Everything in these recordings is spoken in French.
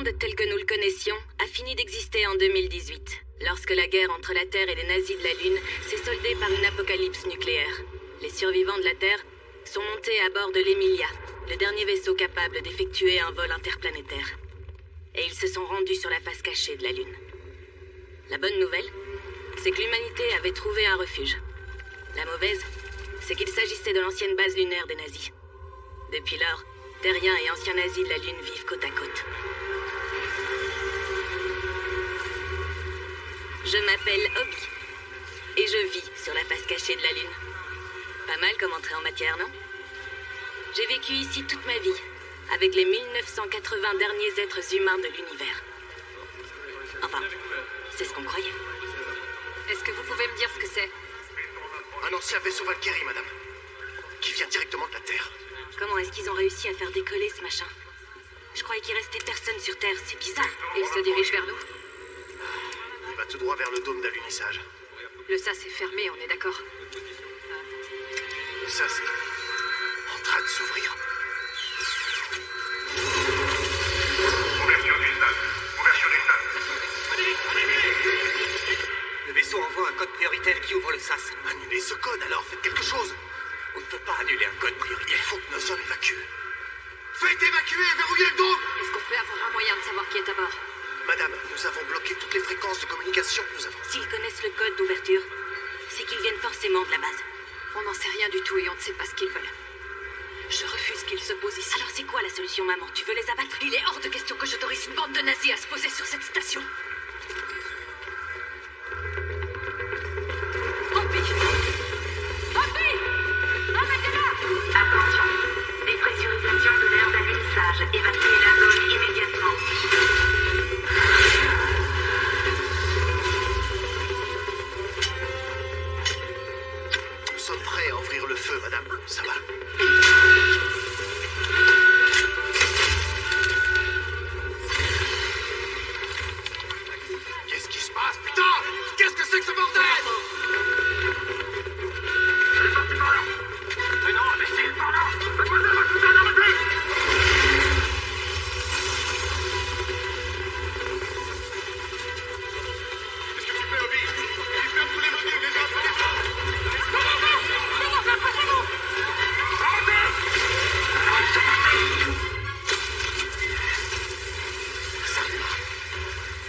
monde tel que nous le connaissions a fini d'exister en 2018, lorsque la guerre entre la Terre et les nazis de la Lune s'est soldée par une apocalypse nucléaire. Les survivants de la Terre sont montés à bord de l'Emilia, le dernier vaisseau capable d'effectuer un vol interplanétaire. Et ils se sont rendus sur la face cachée de la Lune. La bonne nouvelle, c'est que l'humanité avait trouvé un refuge. La mauvaise, c'est qu'il s'agissait de l'ancienne base lunaire des nazis. Depuis lors, terriens et anciens nazis de la Lune vivent côte à côte. Je m'appelle Obi, et je vis sur la face cachée de la Lune. Pas mal comme entrée en matière, non? J'ai vécu ici toute ma vie, avec les 1980 derniers êtres humains de l'univers. Enfin, c'est ce qu'on croyait. Est-ce que vous pouvez me dire ce que c'est? Un ancien vaisseau Valkyrie, madame. Qui vient directement de la Terre. Comment est-ce qu'ils ont réussi à faire décoller ce machin? Je croyais qu'il restait personne sur Terre, c'est bizarre. Il se dirige vers nous. Il va tout droit vers le dôme d'alunissage. Le sas est fermé, on est d'accord. Ça, c'est en train de s'ouvrir. Ouverture du stade. Ouverture du stade. Le vaisseau envoie un code prioritaire qui ouvre le sas. Annulez ce code alors, faites quelque chose. On ne peut pas annuler un code Il prioritaire. faut que nos hommes évacuent. Faites évacuer, verrouillez le dôme. Est-ce qu'on peut avoir un moyen de savoir qui est à bord? Madame, nous avons bloqué toutes les fréquences de communication. Nous avons... S'ils connaissent le code d'ouverture, c'est qu'ils viennent forcément de la base. On n'en sait rien du tout et on ne sait pas ce qu'ils veulent. Je refuse qu'ils se posent ici. Alors c'est quoi la solution, maman? Tu veux les abattre? Il est hors de question que j'autorise une bande de nazis à se poser sur cette station. Obi! Obi! Arrêtez-la! Attention, dépressurisation de l'air d'alunissage. Évacuez la zone immédiatement. Nous sommes prêts à ouvrir le feu, madame. Ça va. Qu'est-ce qui se passe? Putain! Qu'est-ce que c'est que ce bordel? Elle est partie par là. Mais non, mais c'est par là. Mademoiselle, votre putain d'arrêter. Qu'est-ce que tu fais, Obi? Il ferme tous les modules, les gars, allez, comment ça, passez-vous? Arrêtez!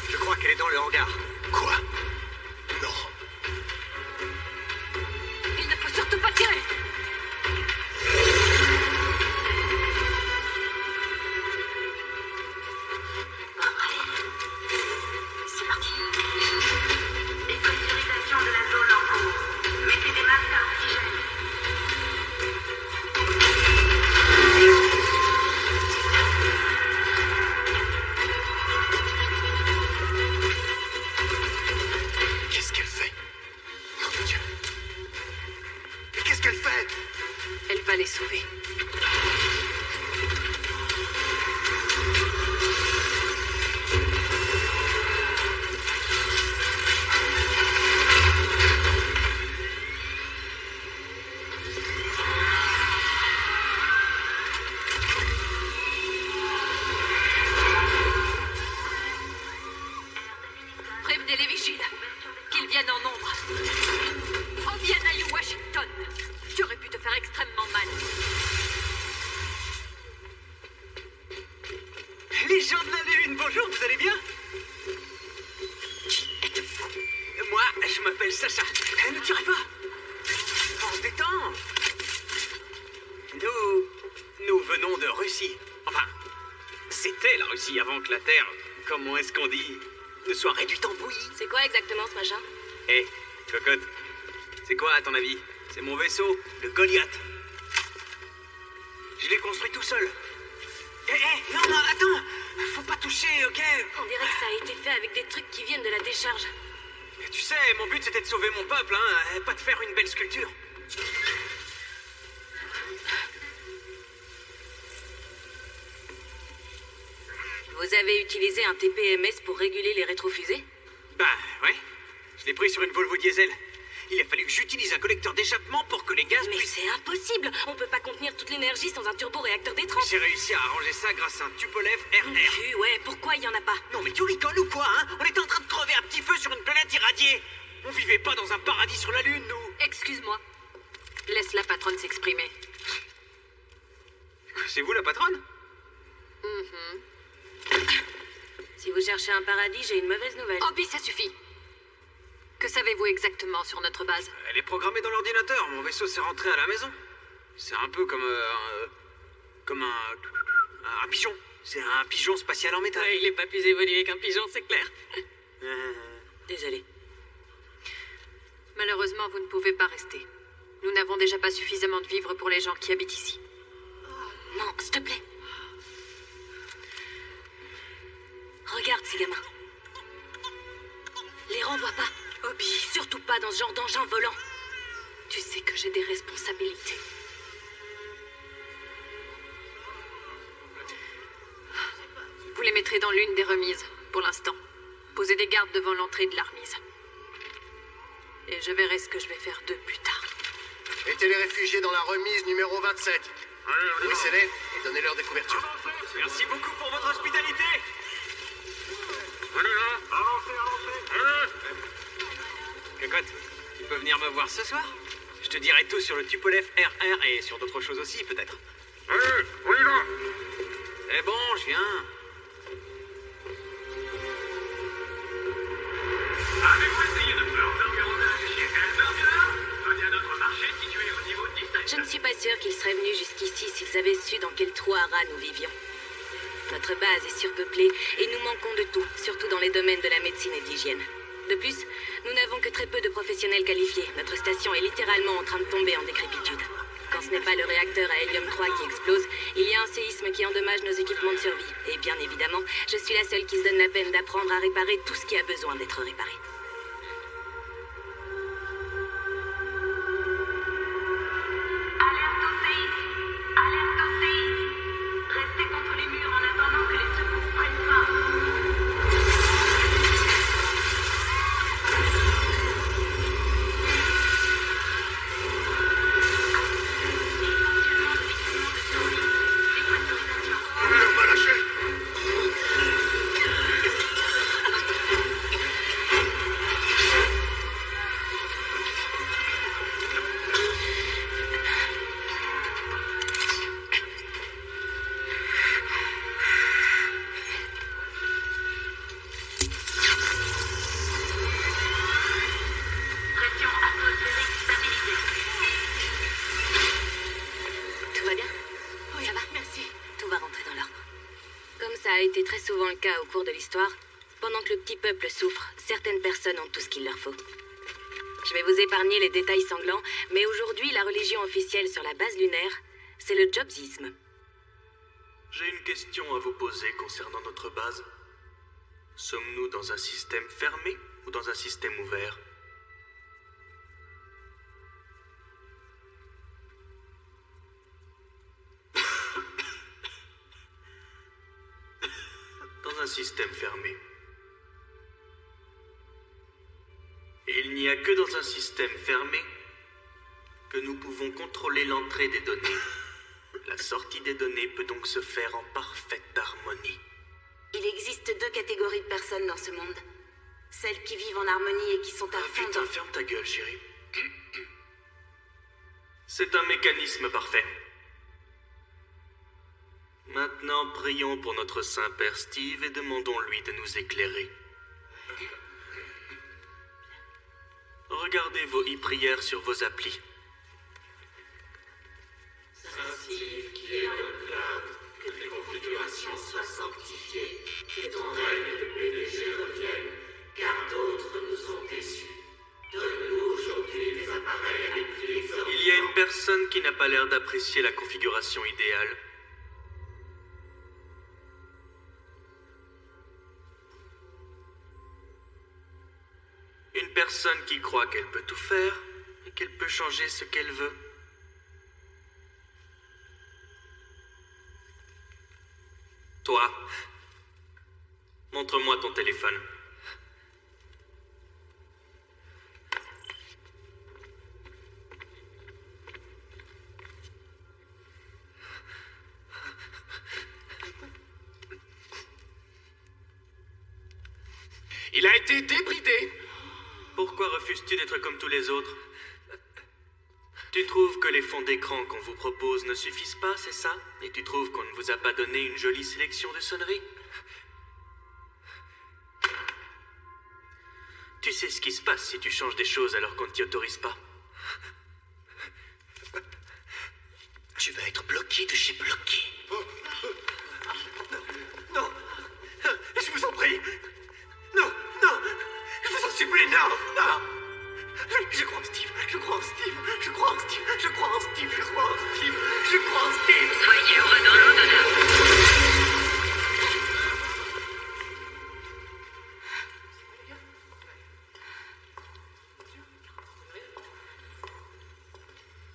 Je crois qu'elle est dans le hangar. Quoi? Non. Il ne faut surtout pas tirer! C'est parti. Dépressurisation de la zone en cours. Mettez des masques à oxygène. Qu'est-ce qu'elle fait? Nom de Dieu. Mais qu'est-ce qu'elle fait? Elle va les sauver. Prévenez les vigiles. Qu'ils viennent en nombre. Indiana et Washington. Tu aurais pu te faire extrêmement mal. Les gens de la Lune, bonjour, vous allez bien? Qui êtes-vous? Moi, je m'appelle Sacha. Ne tirez pas. On se détend. Nous venons de Russie. Enfin, c'était la Russie avant que la Terre, comment est-ce qu'on dit, ne soit réduite en bouillie. C'est quoi exactement ce machin? Hé, cocotte, c'est quoi à ton avis? C'est mon vaisseau, le Goliath. Je l'ai construit tout seul. Non, attends, faut pas toucher, ok? On dirait que ça a été fait avec des trucs qui viennent de la décharge. Tu sais, mon but c'était de sauver mon peuple, hein, pas de faire une belle sculpture. Vous avez utilisé un TPMS pour réguler les rétrofusées? Bah, ouais. Je l'ai pris sur une Volvo diesel. Il a fallu que j'utilise un collecteur d'échappement pour que les gaz Mais puissent... c'est impossible. On peut pas contenir toute l'énergie sans un turbo-réacteur d'étrange. J'ai réussi à arranger ça grâce à un Tupolev RR. Ouais, pourquoi il y en a pas? Non mais tu rigoles ou quoi, hein? On était en train de crever un petit feu sur une planète irradiée. On vivait pas dans un paradis sur la Lune, nous. Excuse-moi. Laisse la patronne s'exprimer. C'est vous la patronne? Si vous cherchez un paradis, j'ai une mauvaise nouvelle. Obi, ça suffit. Que savez-vous exactement sur notre base? Elle est programmée dans l'ordinateur. Mon vaisseau s'est rentré à la maison. C'est un peu comme un pigeon. C'est un pigeon spatial en métal. Ouais, il est pas plus évolué qu'un pigeon, c'est clair. Désolé. Malheureusement, vous ne pouvez pas rester. Nous n'avons déjà pas suffisamment de vivres pour les gens qui habitent ici. Non, s'il te plaît. Regarde ces gamins. Les renvoie pas. Obi, surtout pas dans ce genre d'engin volant. Tu sais que j'ai des responsabilités. Vous les mettrez dans l'une des remises, pour l'instant. Posez des gardes devant l'entrée de la remise. Et je verrai ce que je vais faire d'eux plus tard. Mettez les réfugiés dans la remise numéro 27. Nourrissez-les et donnez-leur des couvertures. Merci beaucoup pour votre hospitalité. Allez là, avancez. Cocotte, tu peux venir me voir ce soir? Je te dirai tout sur le Tupolev RR et sur d'autres choses aussi, peut-être. Allez, on y va. C'est bon, je viens. Avez-vous essayé de faire burger chez Elburger? Venez à notre marché situé au niveau de Je ne suis pas sûre qu'ils seraient venus jusqu'ici s'ils avaient su dans quel trou à rats nous vivions. Notre base est surpeuplée et nous manquons de tout, surtout dans les domaines de la médecine et de l'hygiène. De plus, nous n'avons que très peu de professionnels qualifiés. Notre station est littéralement en train de tomber en décrépitude. Quand ce n'est pas le réacteur à hélium 3 qui explose, il y a un séisme qui endommage nos équipements de survie. Et bien évidemment, je suis la seule qui se donne la peine d'apprendre à réparer tout ce qui a besoin d'être réparé. Alerte au séisme! Alerte au séisme! Restez contre les murs en attendant que les secours prennent fin. On va lâcher. Pression atmosphérique stabilisée. Tout va bien? Oui, ça va, merci. Tout va rentrer dans l'ordre. Comme ça a été très souvent le cas au cours de l'histoire, pendant que le petit peuple souffre, certaines personnes ont tout ce qu'il leur faut. Je vais vous épargner les détails sanglants, mais aujourd'hui, la religion officielle sur la base lunaire, c'est le jobsisme. J'ai une question à vous poser concernant notre base. Sommes-nous dans un système fermé ou dans un système ouvert? Dans un système fermé. Et il n'y a que dans un système fermé que nous pouvons contrôler l'entrée des données. La sortie des données peut donc se faire en parfaite harmonie. Il existe deux catégories de personnes dans ce monde. Celles qui vivent en harmonie et qui sont à fond Putain, dans... ferme ta gueule, chérie. C'est un mécanisme parfait. Maintenant, prions pour notre Saint-Père Steve et demandons-lui de nous éclairer. Regardez vos e-prières sur vos applis. Il y a une personne qui n'a pas l'air d'apprécier la configuration idéale. Une personne qui croit qu'elle peut tout faire et qu'elle peut changer ce qu'elle veut. Toi, montre-moi ton téléphone. Il a été débridé. Pourquoi refuses-tu d'être comme tous les autres? Tu trouves que les fonds d'écran qu'on vous propose ne suffisent pas, c'est ça? Et tu trouves qu'on ne vous a pas donné une jolie sélection de sonneries? Tu sais ce qui se passe si tu changes des choses alors qu'on ne t'y autorise pas. Tu vas être bloqué de chez bloqué. Non. Je vous en prie. Non, non. Je vous en supplie, non, non. Je crois en Steve, je crois en Steve, je crois en Steve, je crois en Steve, je crois en Steve, je crois en Steve. Soyez heureux dans l'au-delà.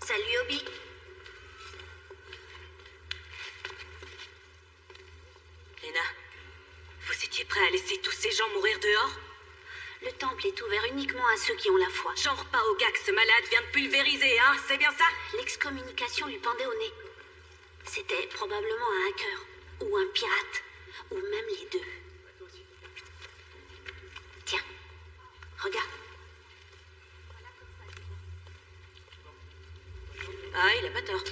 Salut Obi. Lena, vous étiez prêt à laisser tous ces gens mourir dehors? Le temple est ouvert uniquement à ceux qui ont la foi. Genre pas au gars que ce malade vient de pulvériser, hein? C'est bien ça? L'excommunication lui pendait au nez. C'était probablement un hacker, ou un pirate, ou même les deux. Tiens, regarde. Ah, il a pas tort.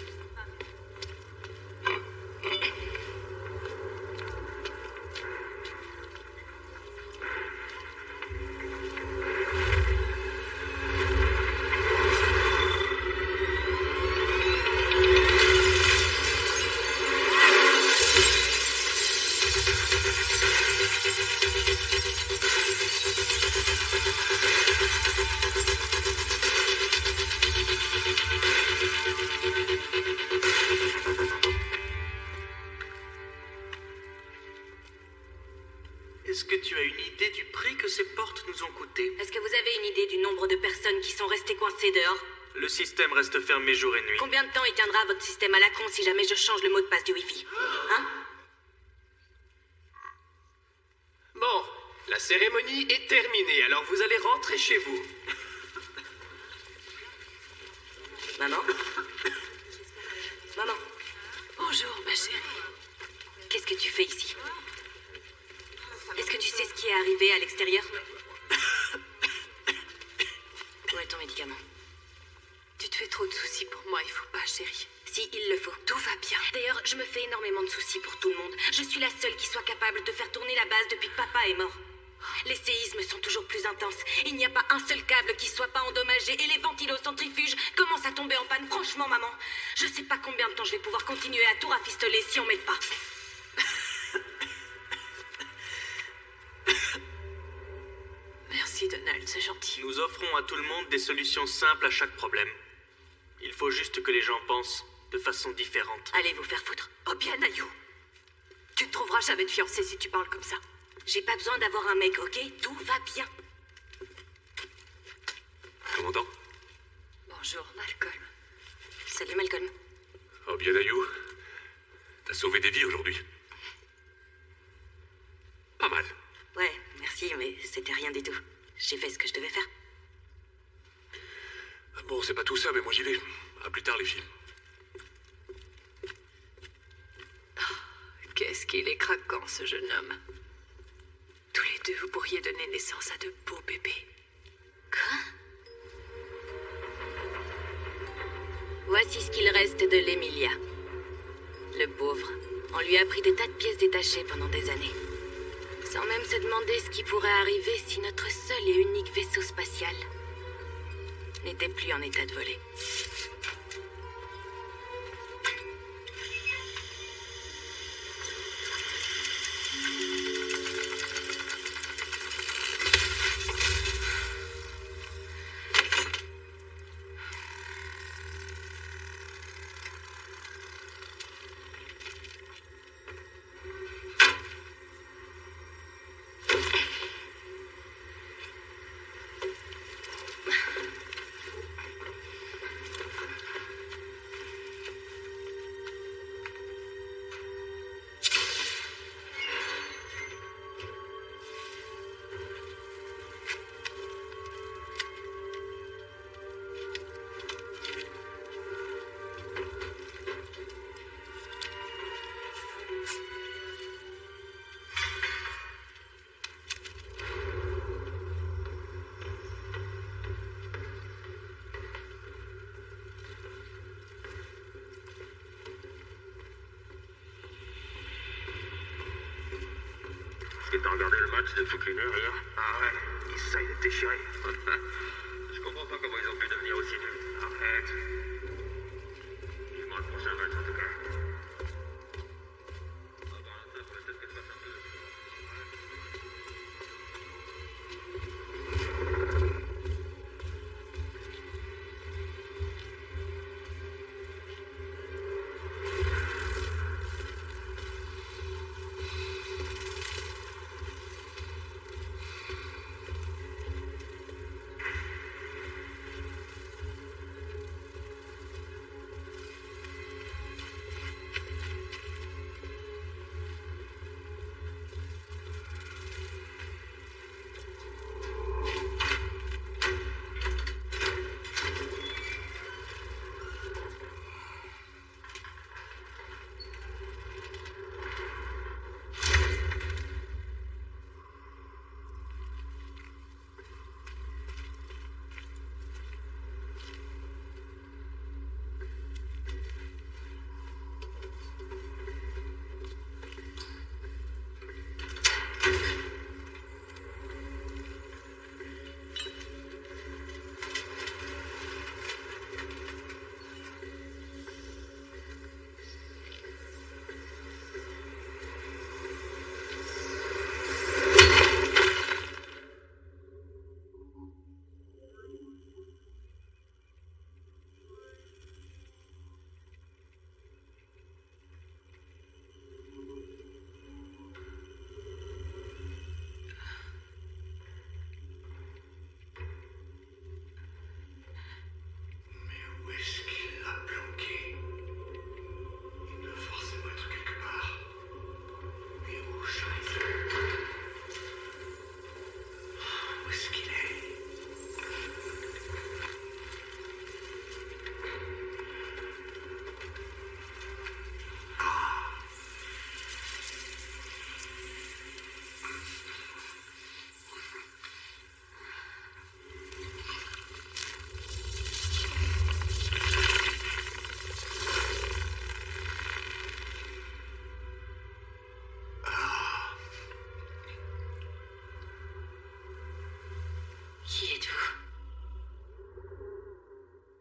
Est-ce que tu as une idée du prix que ces portes nous ont coûté? Est-ce que vous avez une idée du nombre de personnes qui sont restées coincées dehors? Le système reste fermé jour et nuit. Combien de temps il tiendra votre système à la con si jamais je change le mot de passe du Wi-Fi? Hein? Bon, la cérémonie est terminée, alors vous allez rentrer chez vous. Maman? Maman, Bonjour, ma chérie. qu'est-ce que tu fais ici? Est-ce que tu sais ce qui est arrivé à l'extérieur? Où est ton médicament? Tu te fais trop de soucis pour moi, il faut pas, chérie. Si, il le faut. Tout va bien. D'ailleurs, je me fais énormément de soucis pour tout le monde. Je suis la seule qui soit capable de faire tourner la base depuis que papa est mort. Les séismes sont toujours plus intenses. Il n'y a pas un seul câble qui soit pas endommagé et les ventilocentrifuges commencent à tomber en panne. Franchement, maman, je sais pas combien de temps je vais pouvoir continuer à tout rafistoler si on m'aide pas. Merci, Donald, c'est gentil. Nous offrons à tout le monde des solutions simples à chaque problème. Il faut juste que les gens pensent de façon différente. Allez vous faire foutre. Oh bien, Ayou. Tu ne trouveras jamais de fiancé si tu parles comme ça. J'ai pas besoin d'avoir un mec, ok? Tout va bien. Commandant? Bonjour, Malcolm. Salut, Malcolm. Oh bien, Ayou. T'as sauvé des vies aujourd'hui. Pas mal. Ouais, merci, mais c'était rien du tout. J'ai fait ce que je devais faire. Bon, c'est pas tout ça, mais moi j'y vais. À plus tard, les filles. Qu'est-ce qu'il est craquant, ce jeune homme. Tous les deux, vous pourriez donner naissance à de beaux bébés. Quoi? Voici ce qu'il reste de l'Emilia. Le pauvre. On lui a pris des tas de pièces détachées pendant des années. Sans même se demander ce qui pourrait arriver si notre seul et unique vaisseau spatial n'était plus en état de voler. T'as regardé le match de toutes les mers hier? Ah ouais, ça, il est déchiré. Je comprends pas comment ils ont pu devenir aussi nuls. Arrête. Vivement le prochain match en tout cas. On va voir la fin, peut-être qu'elle va faire mieux. Où est-ce qu'il l'a planqué? Il doit forcément être quelque part. Mais où, Scheiße? Où est-ce qu'il est? Qui êtes-vous?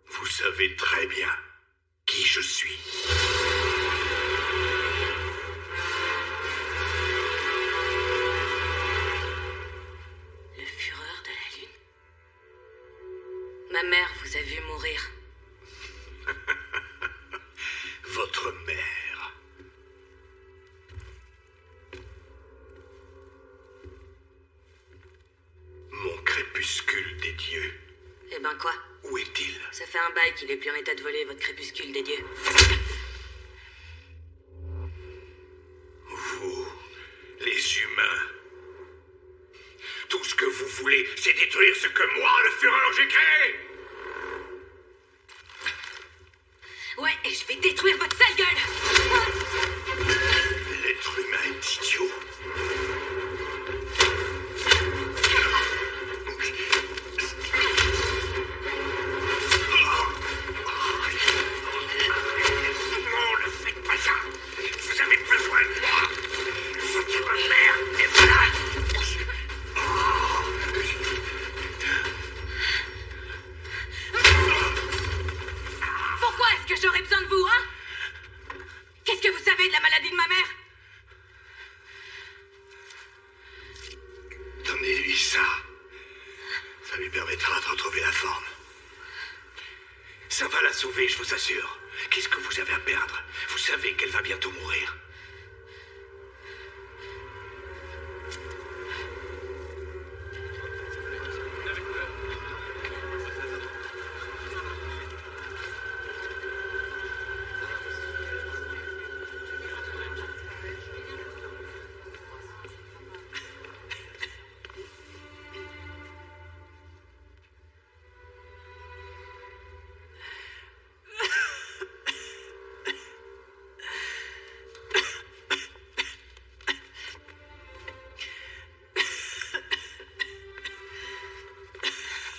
Vous savez très bien qui je suis. Le Führer de la Lune? Ma mère vous a vu mourir. Votre mère. Mon crépuscule des dieux. Eh ben quoi? Où est-il? Ça fait un bail qu'il est plus en état de voler, votre crépuscule des dieux. Vous, les humains. Tout ce que vous voulez, c'est détruire ce que moi, le Führer, j'ai créé. Ouais, et je vais détruire votre sale gueule! L'être humain est idiot. Non, ne faites pas ça. Vous avez besoin de moi. Votre mère est malade. Pourquoi est-ce que j'aurais besoin de vous, hein? Qu'est-ce que vous savez de la maladie de ma mère? Donnez-lui ça. Ça lui permettra de retrouver la forme. Ça va la sauver, je vous assure. Qu'est-ce que vous avez à perdre? Vous savez qu'elle va bientôt mourir.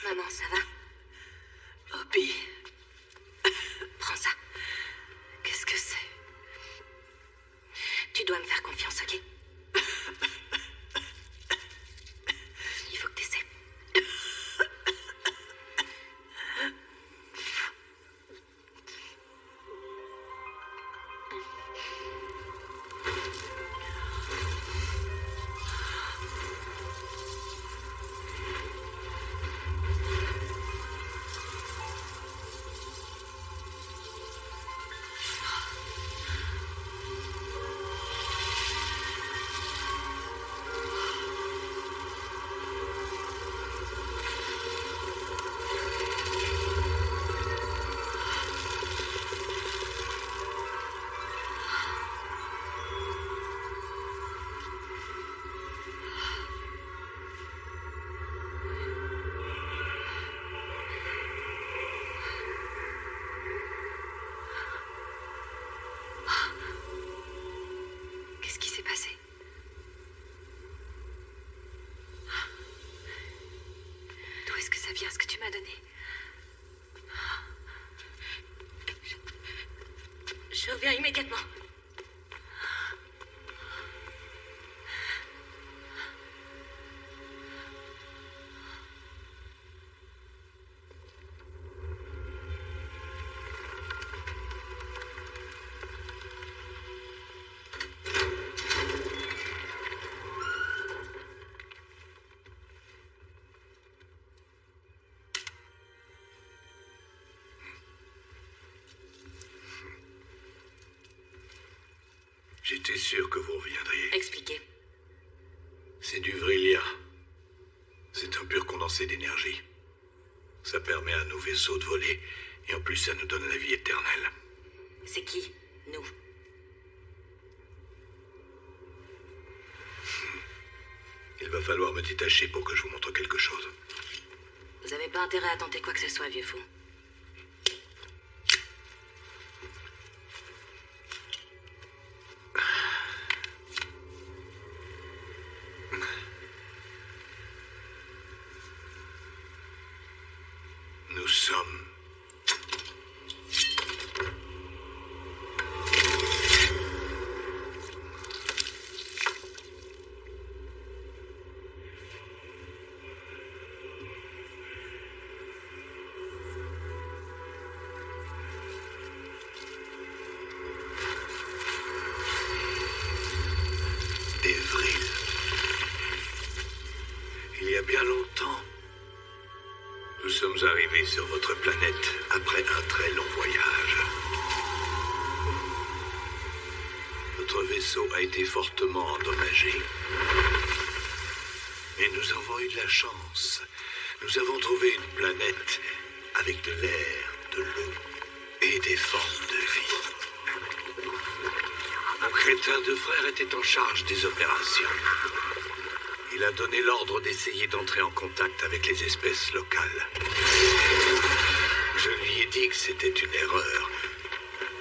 Maman, ça va? Obi. Prends ça. Qu'est-ce que c'est? Tu dois me faire confiance, ok? souviens ce que tu m'as donné. Je reviens immédiatement. J'étais sûr que vous reviendriez. Expliquez. C'est du Vrillia. C'est un pur condensé d'énergie. Ça permet à nos vaisseaux de voler, et en plus ça nous donne la vie éternelle. C'est qui, nous? Il va falloir me détacher pour que je vous montre quelque chose. Vous avez pas intérêt à tenter quoi que ce soit, vieux fou. Nous sommes... des Vril. Il y a bien longtemps, nous sommes arrivés sur votre planète après un très long voyage. Notre vaisseau a été fortement endommagé. Mais nous avons eu de la chance. Nous avons trouvé une planète avec de l'air, de l'eau et des formes de vie. Mon crétin de frère était en charge des opérations. Il a donné l'ordre d'essayer d'entrer en contact avec les espèces locales. Je lui ai dit que c'était une erreur.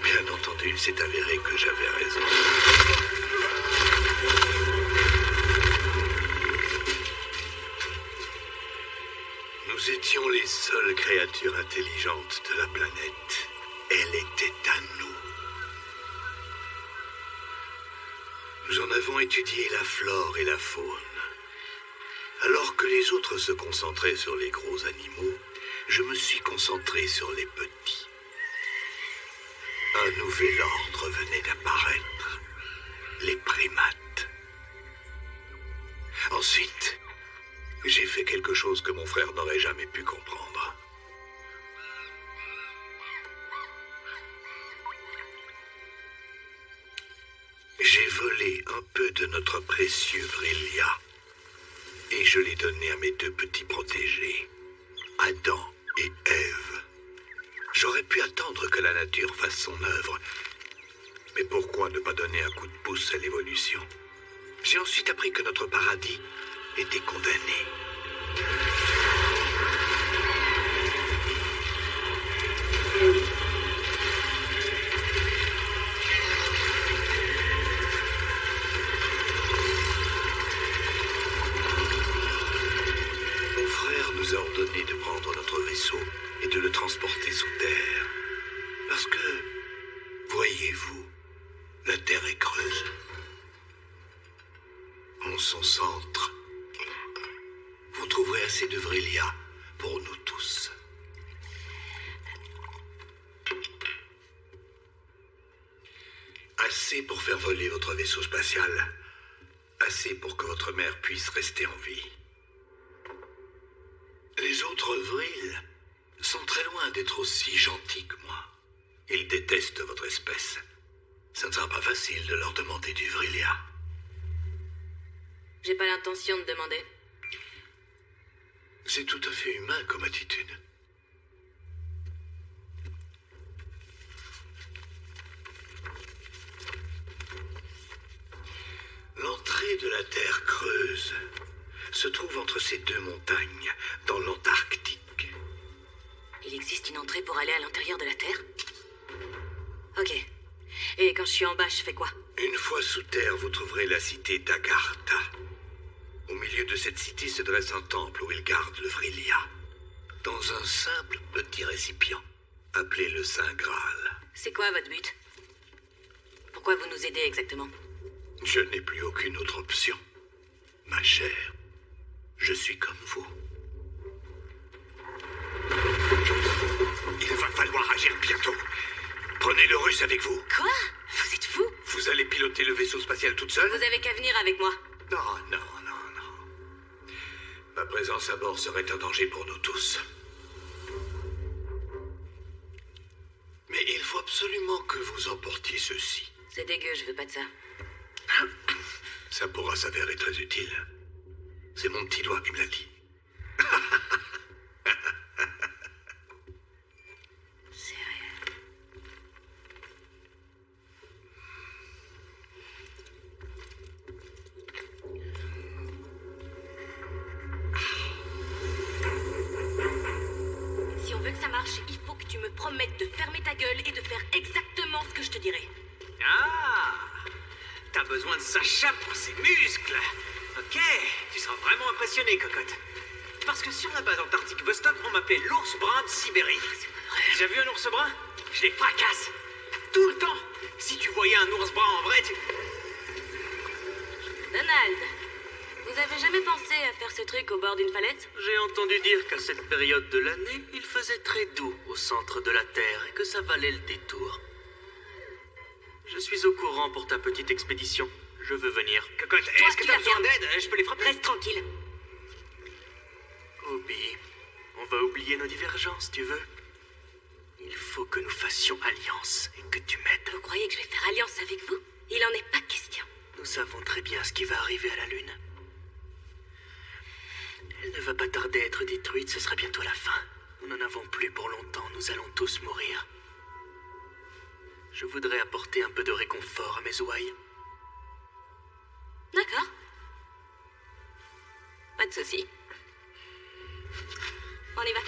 Bien entendu, il s'est avéré que j'avais raison. Nous étions les seules créatures intelligentes de la planète. Elle était à nous. Nous en avons étudié la flore et la faune. Alors que les autres se concentraient sur les gros animaux, je me suis concentré sur les petits. Un nouvel ordre venait d'apparaître, les primates. Ensuite, j'ai fait quelque chose que mon frère n'aurait jamais pu comprendre. J'ai volé un peu de notre précieux Vrillia. Et je l'ai donné à mes deux petits protégés, Adam et Ève. J'aurais pu attendre que la nature fasse son œuvre. Mais pourquoi ne pas donner un coup de pouce à l'évolution? J'ai ensuite appris que notre paradis était condamné. Nous a ordonné de prendre notre vaisseau et de le transporter sous terre. Parce que, voyez-vous, la Terre est creuse. En son centre, vous trouverez assez de Vrillia pour nous tous. Assez pour faire voler votre vaisseau spatial. Assez pour que votre mère puisse rester en vie. Les autres Vril sont très loin d'être aussi gentils que moi. Ils détestent votre espèce. Ça ne sera pas facile de leur demander du Vrillia. J'ai pas l'intention de demander. C'est tout à fait humain comme attitude. L'entrée de la Terre creuse se trouve entre ces deux montagnes, dans l'Antarctique. Il existe une entrée pour aller à l'intérieur de la Terre? Ok. Et quand je suis en bas, je fais quoi? Une fois sous terre, vous trouverez la cité d'Agartha. Au milieu de cette cité se dresse un temple où ils gardent le Vrillia. dans un simple petit récipient, appelé le Saint Graal. C'est quoi votre but? Pourquoi vous nous aidez exactement? Je n'ai plus aucune autre option. Ma chère, je suis comme vous. Il va falloir agir bientôt. Prenez le russe avec vous. Quoi? Vous êtes fou? Vous allez piloter le vaisseau spatial toute seule? Vous avez qu'à venir avec moi. Non, non, non, non. Ma présence à bord serait un danger pour nous tous. Mais il faut absolument que vous emportiez ceci. C'est dégueu, je veux pas de ça. Ça pourra s'avérer très utile. C'est mon petit doigt qui me l'a dit. C'est réel. Si on veut que ça marche, il faut que tu me promettes de fermer ta gueule et de faire exactement ce que je te dirai. Ah! T'as besoin de Sacha pour ses muscles. Ok, tu seras vraiment impressionné, cocotte. Parce que sur la base antarctique Vostok, on m'appelait l'ours brun de Sibérie. T'as déjà vu un ours brun? Je les fracasse. Tout le temps. Si tu voyais un ours brun en vrai, tu... Donald, vous avez jamais pensé à faire ce truc au bord d'une falaise? J'ai entendu dire qu'à cette période de l'année, il faisait très doux au centre de la Terre et que ça valait le détour. Je suis au courant pour ta petite expédition. Je veux venir. Cocotte, est-ce que t'as besoin d'aide? Je peux les frapper? Reste tranquille. Obi, on va oublier nos divergences, tu veux? Il faut que nous fassions alliance et que tu m'aides. Vous croyez que je vais faire alliance avec vous? Il en est pas question. Nous savons très bien ce qui va arriver à la Lune. Elle ne va pas tarder à être détruite, ce sera bientôt la fin. Nous n'en avons plus pour longtemps, nous allons tous mourir. Je voudrais apporter un peu de réconfort à mes ouailles. D'accord. Pas de souci. On y va.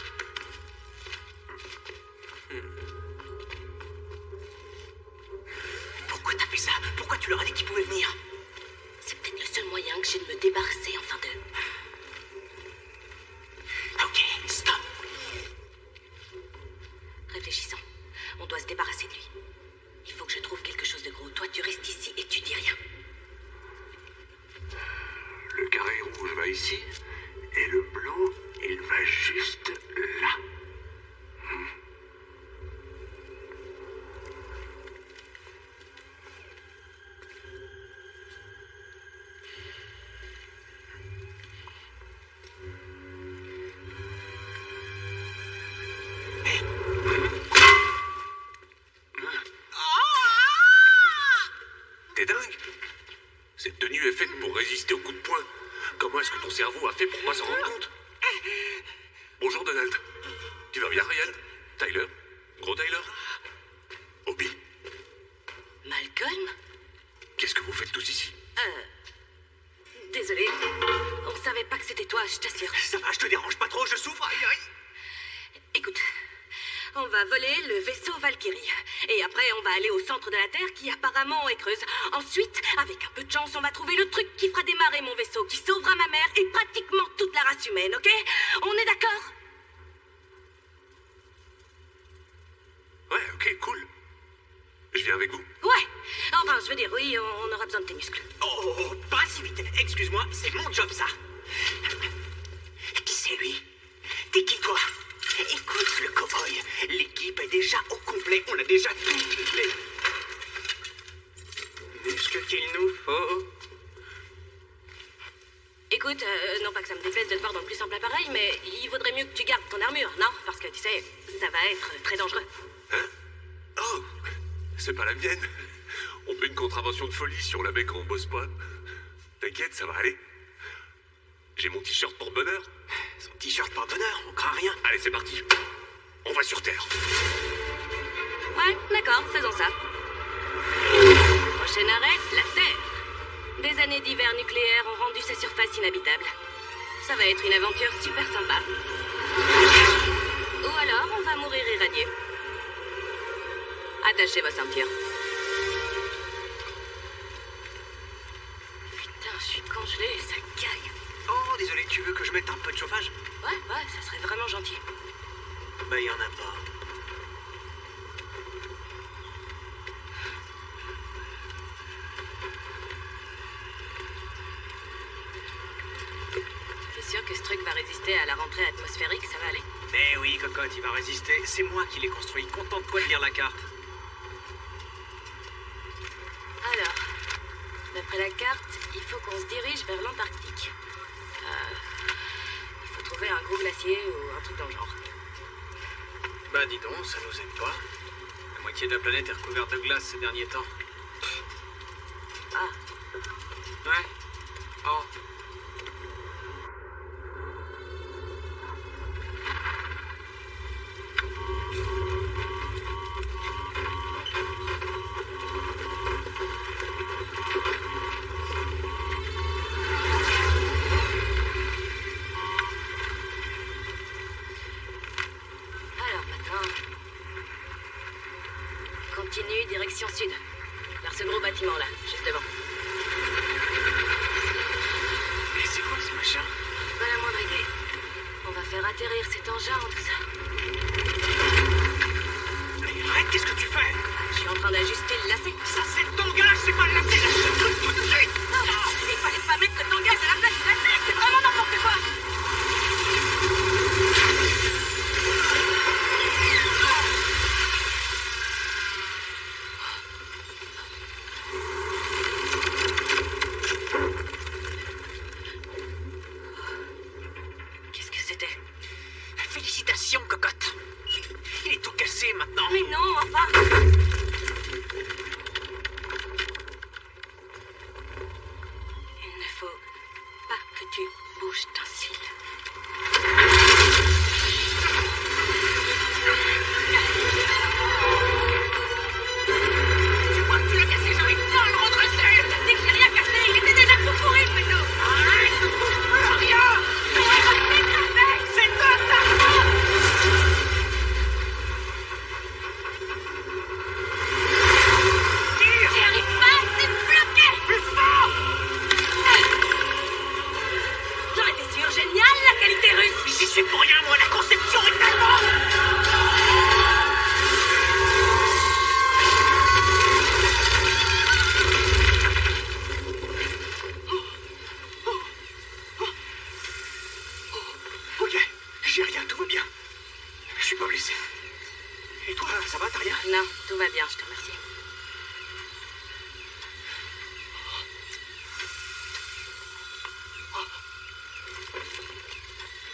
Pourquoi t'as fait ça? Pourquoi tu leur as dit qu'ils pouvaient venir? C'est peut-être le seul moyen que j'ai de me débarrasser enfin d'eux. Ok, stop. Réfléchissons. On doit se débarrasser de lui. Il faut que je trouve quelque chose de gros. Toi, tu restes ici et tu dis rien. Le carré rouge va ici, et le blanc, il va juste là. T'es dingue? Cette tenue est faite pour résister aux coups de poing. Comment est-ce que ton cerveau a fait pour pas s'en rendre compte? Bonjour Donald. Tu vas bien Ryan? Tyler? Gros Tyler? Obi? Malcolm? Qu'est-ce que vous faites tous ici? Désolé. On savait pas que c'était toi, je t'assure. Ça va, je te dérange pas trop, je souffre. Aïe, aïe. Écoute, on va voler le vaisseau Valkyrie. Et après, on va aller au centre de la Terre qui apparemment est creuse. Ensuite, avec un peu de chance, on va trouver le truc qui fera démarrer mon vaisseau, qui sauvera ma mère et pratiquement toute la race humaine, ok? On est d'accord? Ouais, ok, cool. Je viens avec vous. Ouais. Enfin, je veux dire, oui, on aura besoin de tes muscles. Oh, pas si vite. Excuse-moi, c'est mon job, ça. Qui c'est, lui? T'es qui, toi? Écoute, le cow-boy. L'équipe est déjà au complet. On a déjà tout les muscles qu'il nous faut. Écoute, non pas que ça me déplaise de te voir dans le plus simple appareil, mais il vaudrait mieux que tu gardes ton armure, non? Parce que, tu sais, ça va être très dangereux. Hein? Oh, c'est pas la mienne. On fait une contravention de folie si on la met quand on bosse pas. T'inquiète, ça va aller. J'ai mon t-shirt pour bonheur. Son t-shirt par bonheur, on craint rien. Allez, c'est parti. On va sur Terre. Ouais, d'accord, faisons ça. Prochain arrêt, la Terre. Des années d'hiver nucléaire ont rendu sa surface inhabitable. Ça va être une aventure super sympa. Ou alors, on va mourir irradié. Attachez vos ceintures. Putain, je suis congelée, ça caille. Oh, désolé, tu veux que je mette un peu de chauffage? Ouais, ça serait vraiment gentil. bah y en a pas. T'es sûr que ce truc va résister à la rentrée atmosphérique? Ça va aller? Mais oui, cocotte, il va résister. C'est moi qui l'ai construit. Contente-toi de lire la carte. Alors, d'après la carte, il faut qu'on se dirige vers l'Antarctique. Il faut trouver un gros glacier ou un truc dans le genre. Bah dis donc, ça nous aime pas. La moitié de la planète est recouverte de glace ces derniers temps. Ah, Ouais. Oh. alors maintenant... Continue, direction sud. Vers ce gros bâtiment là, juste devant. Mais c'est quoi ce machin? Pas la moindre idée. On va faire atterrir cet engin en tout ça. Mais arrête, qu'est-ce que tu fais? Je suis en train d'ajuster le lacet. Ça c'est le tangage, c'est pas le lacet, lâche ce truc tout de suite! Il fallait pas mettre le tangage à la place du lacet, c'est vraiment n'importe quoi. Qu'est-ce que c'était? Félicitations, cocotte! Il est tout cassé maintenant! Mais non, enfin. Il ne faut pas que tu bouges d'un cil. Tu vois que tu l'as cassé, j'arrive pas à le redresser! Je te dis que j'ai rien cassé, il était déjà tout pourri ce vaisseau. Arrête, ne bouge plus, rien! C'est de ta faute! Tire! J'y arrive pas, c'est bloqué. Plus fort! J'en étais sûre, génial la qualité russe. J'y suis pour rien, moi, la conception est tellement... Ok, j'ai rien, tout va bien. Je suis pas blessé. Et toi, ça va, t'as rien? Non, tout va bien, je te remercie.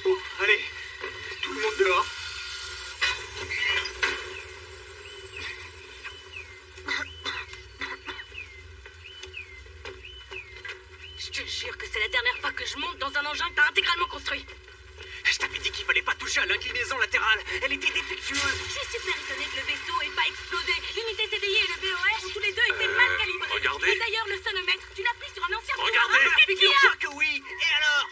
Bon, allez, tout le monde dehors. Je te jure que c'est la dernière fois que je monte dans un engin que t'as intégralement construit. Je t'avais dit qu'il fallait pas toucher à l'inclinaison latérale. Elle était défectueuse. Je suis super étonnée que le vaisseau ait pas explosé. L'unité CDI et le BOR, tous les deux étaient mal calibrés. regardez. Et d'ailleurs, le sonomètre, tu l'as pris sur un ancien Regardez. sous-marin. Qu'est-ce qu'il y Bien a? sûr que oui. Et alors?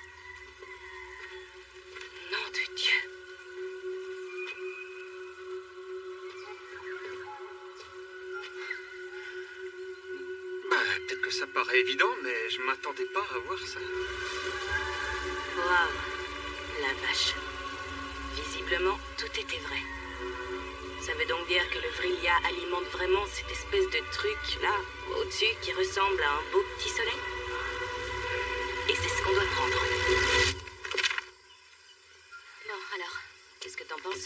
Nom de Dieu. Bah, peut-être que ça paraît évident, mais je m'attendais pas à voir ça. Waouh, la vache. Visiblement, tout était vrai. Ça veut donc dire que le Vrillia alimente vraiment cette espèce de truc là, au-dessus, qui ressemble à un beau petit soleil. Et c'est ce qu'on doit prendre. Bon, alors, qu'est-ce que t'en penses?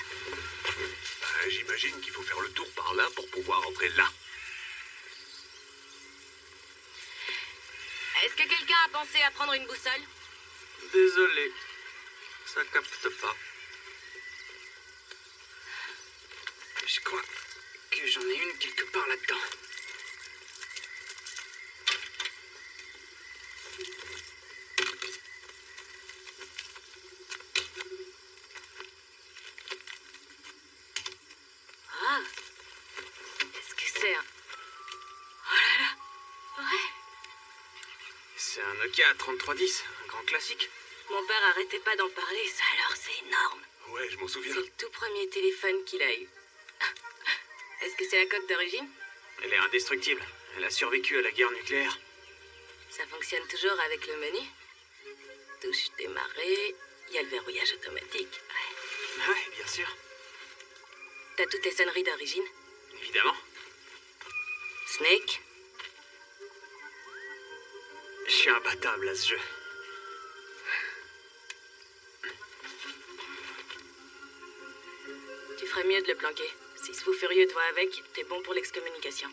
Bah, j'imagine qu'il faut faire le tour par là pour pouvoir entrer là. Est-ce que quelqu'un a pensé à prendre une boussole? Désolé, ça capte pas. Je crois que j'en ai une quelque part là-dedans. Ah, est-ce que c'est un... Oh là là, ouais. C'est un Nokia 3310, un grand classique. Mon père arrêtait pas d'en parler, ça alors c'est énorme. Ouais, je m'en souviens. C'est le tout premier téléphone qu'il a eu. Est-ce que c'est la coque d'origine? Elle est indestructible. Elle a survécu à la guerre nucléaire. Ça fonctionne toujours avec le menu. Touche démarrer, il y a le verrouillage automatique. Ouais. Ouais, bien sûr. T'as toutes les sonneries d'origine? Évidemment. Snake? Je suis imbattable à ce jeu. Tu ferais mieux de le planquer. Si ce fou furieux te voit avec, t'es bon pour l'excommunication.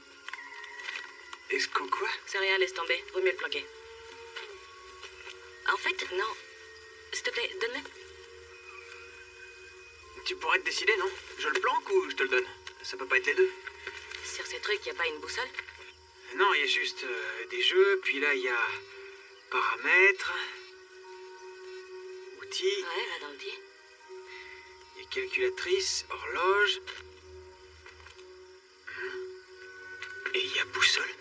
Est-ce qu'on quoi? C'est rien, laisse tomber. Vaut mieux le planquer. En fait, non. S'il te plaît, donne-le. Tu pourrais te décider, non? Je le planque ou je te le donne? Ça peut pas être les deux. Sur ces trucs, y a pas une boussole? Non, il y a juste des jeux, puis là, il y a paramètres, outils, Ouais, va dans l'outil. il y a calculatrice, horloge, et il y a boussole.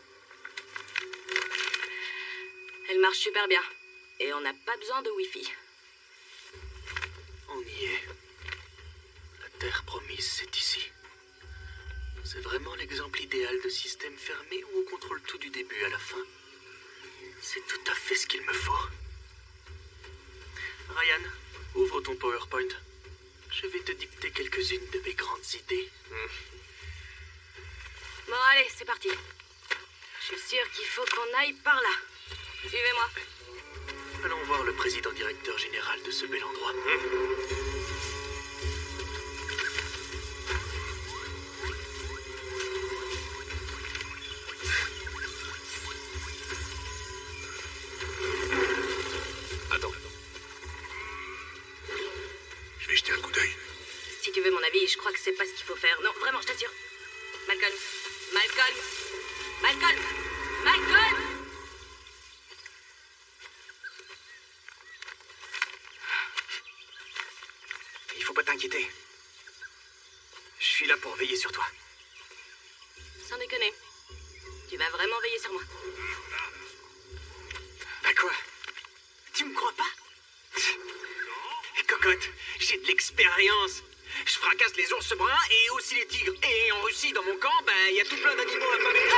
Elle marche super bien. Et on n'a pas besoin de Wi-Fi. On y est. La Terre promise, c'est ici. C'est vraiment l'exemple idéal de système fermé où on contrôle tout du début à la fin. C'est tout à fait ce qu'il me faut. Ryan, ouvre ton PowerPoint. Je vais te dicter quelques-unes de mes grandes idées. Bon, allez, c'est parti. Je suis sûre qu'il faut qu'on aille par là. Suivez-moi. Allons voir le président directeur général de ce bel endroit. Attends. Je vais jeter un coup d'œil. Si tu veux mon avis, je crois que c'est pas ce qu'il faut faire. Non, vraiment, je t'assure. Malcolm. Malcolm. Malcolm. Malcolm. Il faut pas t'inquiéter. Je suis là pour veiller sur toi. Sans déconner. Tu vas vraiment veiller sur moi. Bah quoi? Tu me crois pas? Cocotte, j'ai de l'expérience. Je fracasse les ours bruns et aussi les tigres. Et en Russie, dans mon camp, bah, il y a tout plein d'animaux affamés.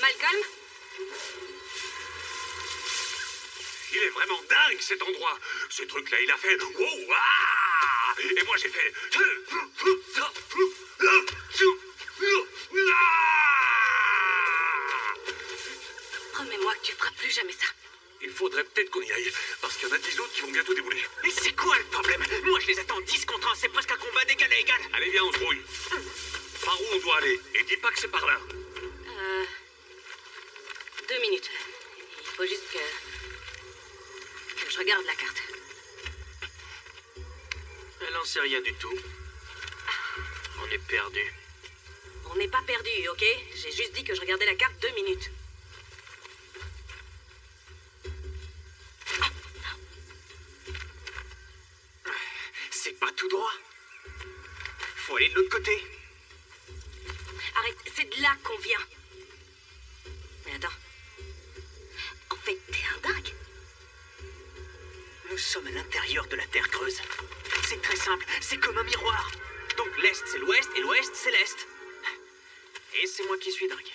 Malcolm. Il est vraiment dingue cet endroit. Ce truc-là, il a fait. Wow, ah et moi, j'ai fait. Promets-moi que tu feras plus jamais ça. Il faudrait peut-être qu'on y aille, parce qu'il y en a 10 autres qui vont bientôt débouler. Mais c'est quoi le problème? Moi, je les attends 10 contre 1. C'est presque un combat d'égal à égal. Allez, viens, on se brouille. Par où on doit aller? Et dis pas que c'est par là. 2 minutes. Il faut juste que je regarde la carte. Elle en sait rien du tout. On est perdu. On n'est pas perdu, ok? J'ai juste dit que je regardais la carte 2 minutes. C'est pas tout droit. Faut aller de l'autre côté. Arrête, c'est de là qu'on vient. Mais attends. En fait, t'es un dingue. Nous sommes à l'intérieur de la Terre creuse. C'est très simple, c'est comme un miroir. Donc l'Est, c'est l'Ouest, et l'Ouest, c'est l'Est. Et c'est moi qui suis dingue.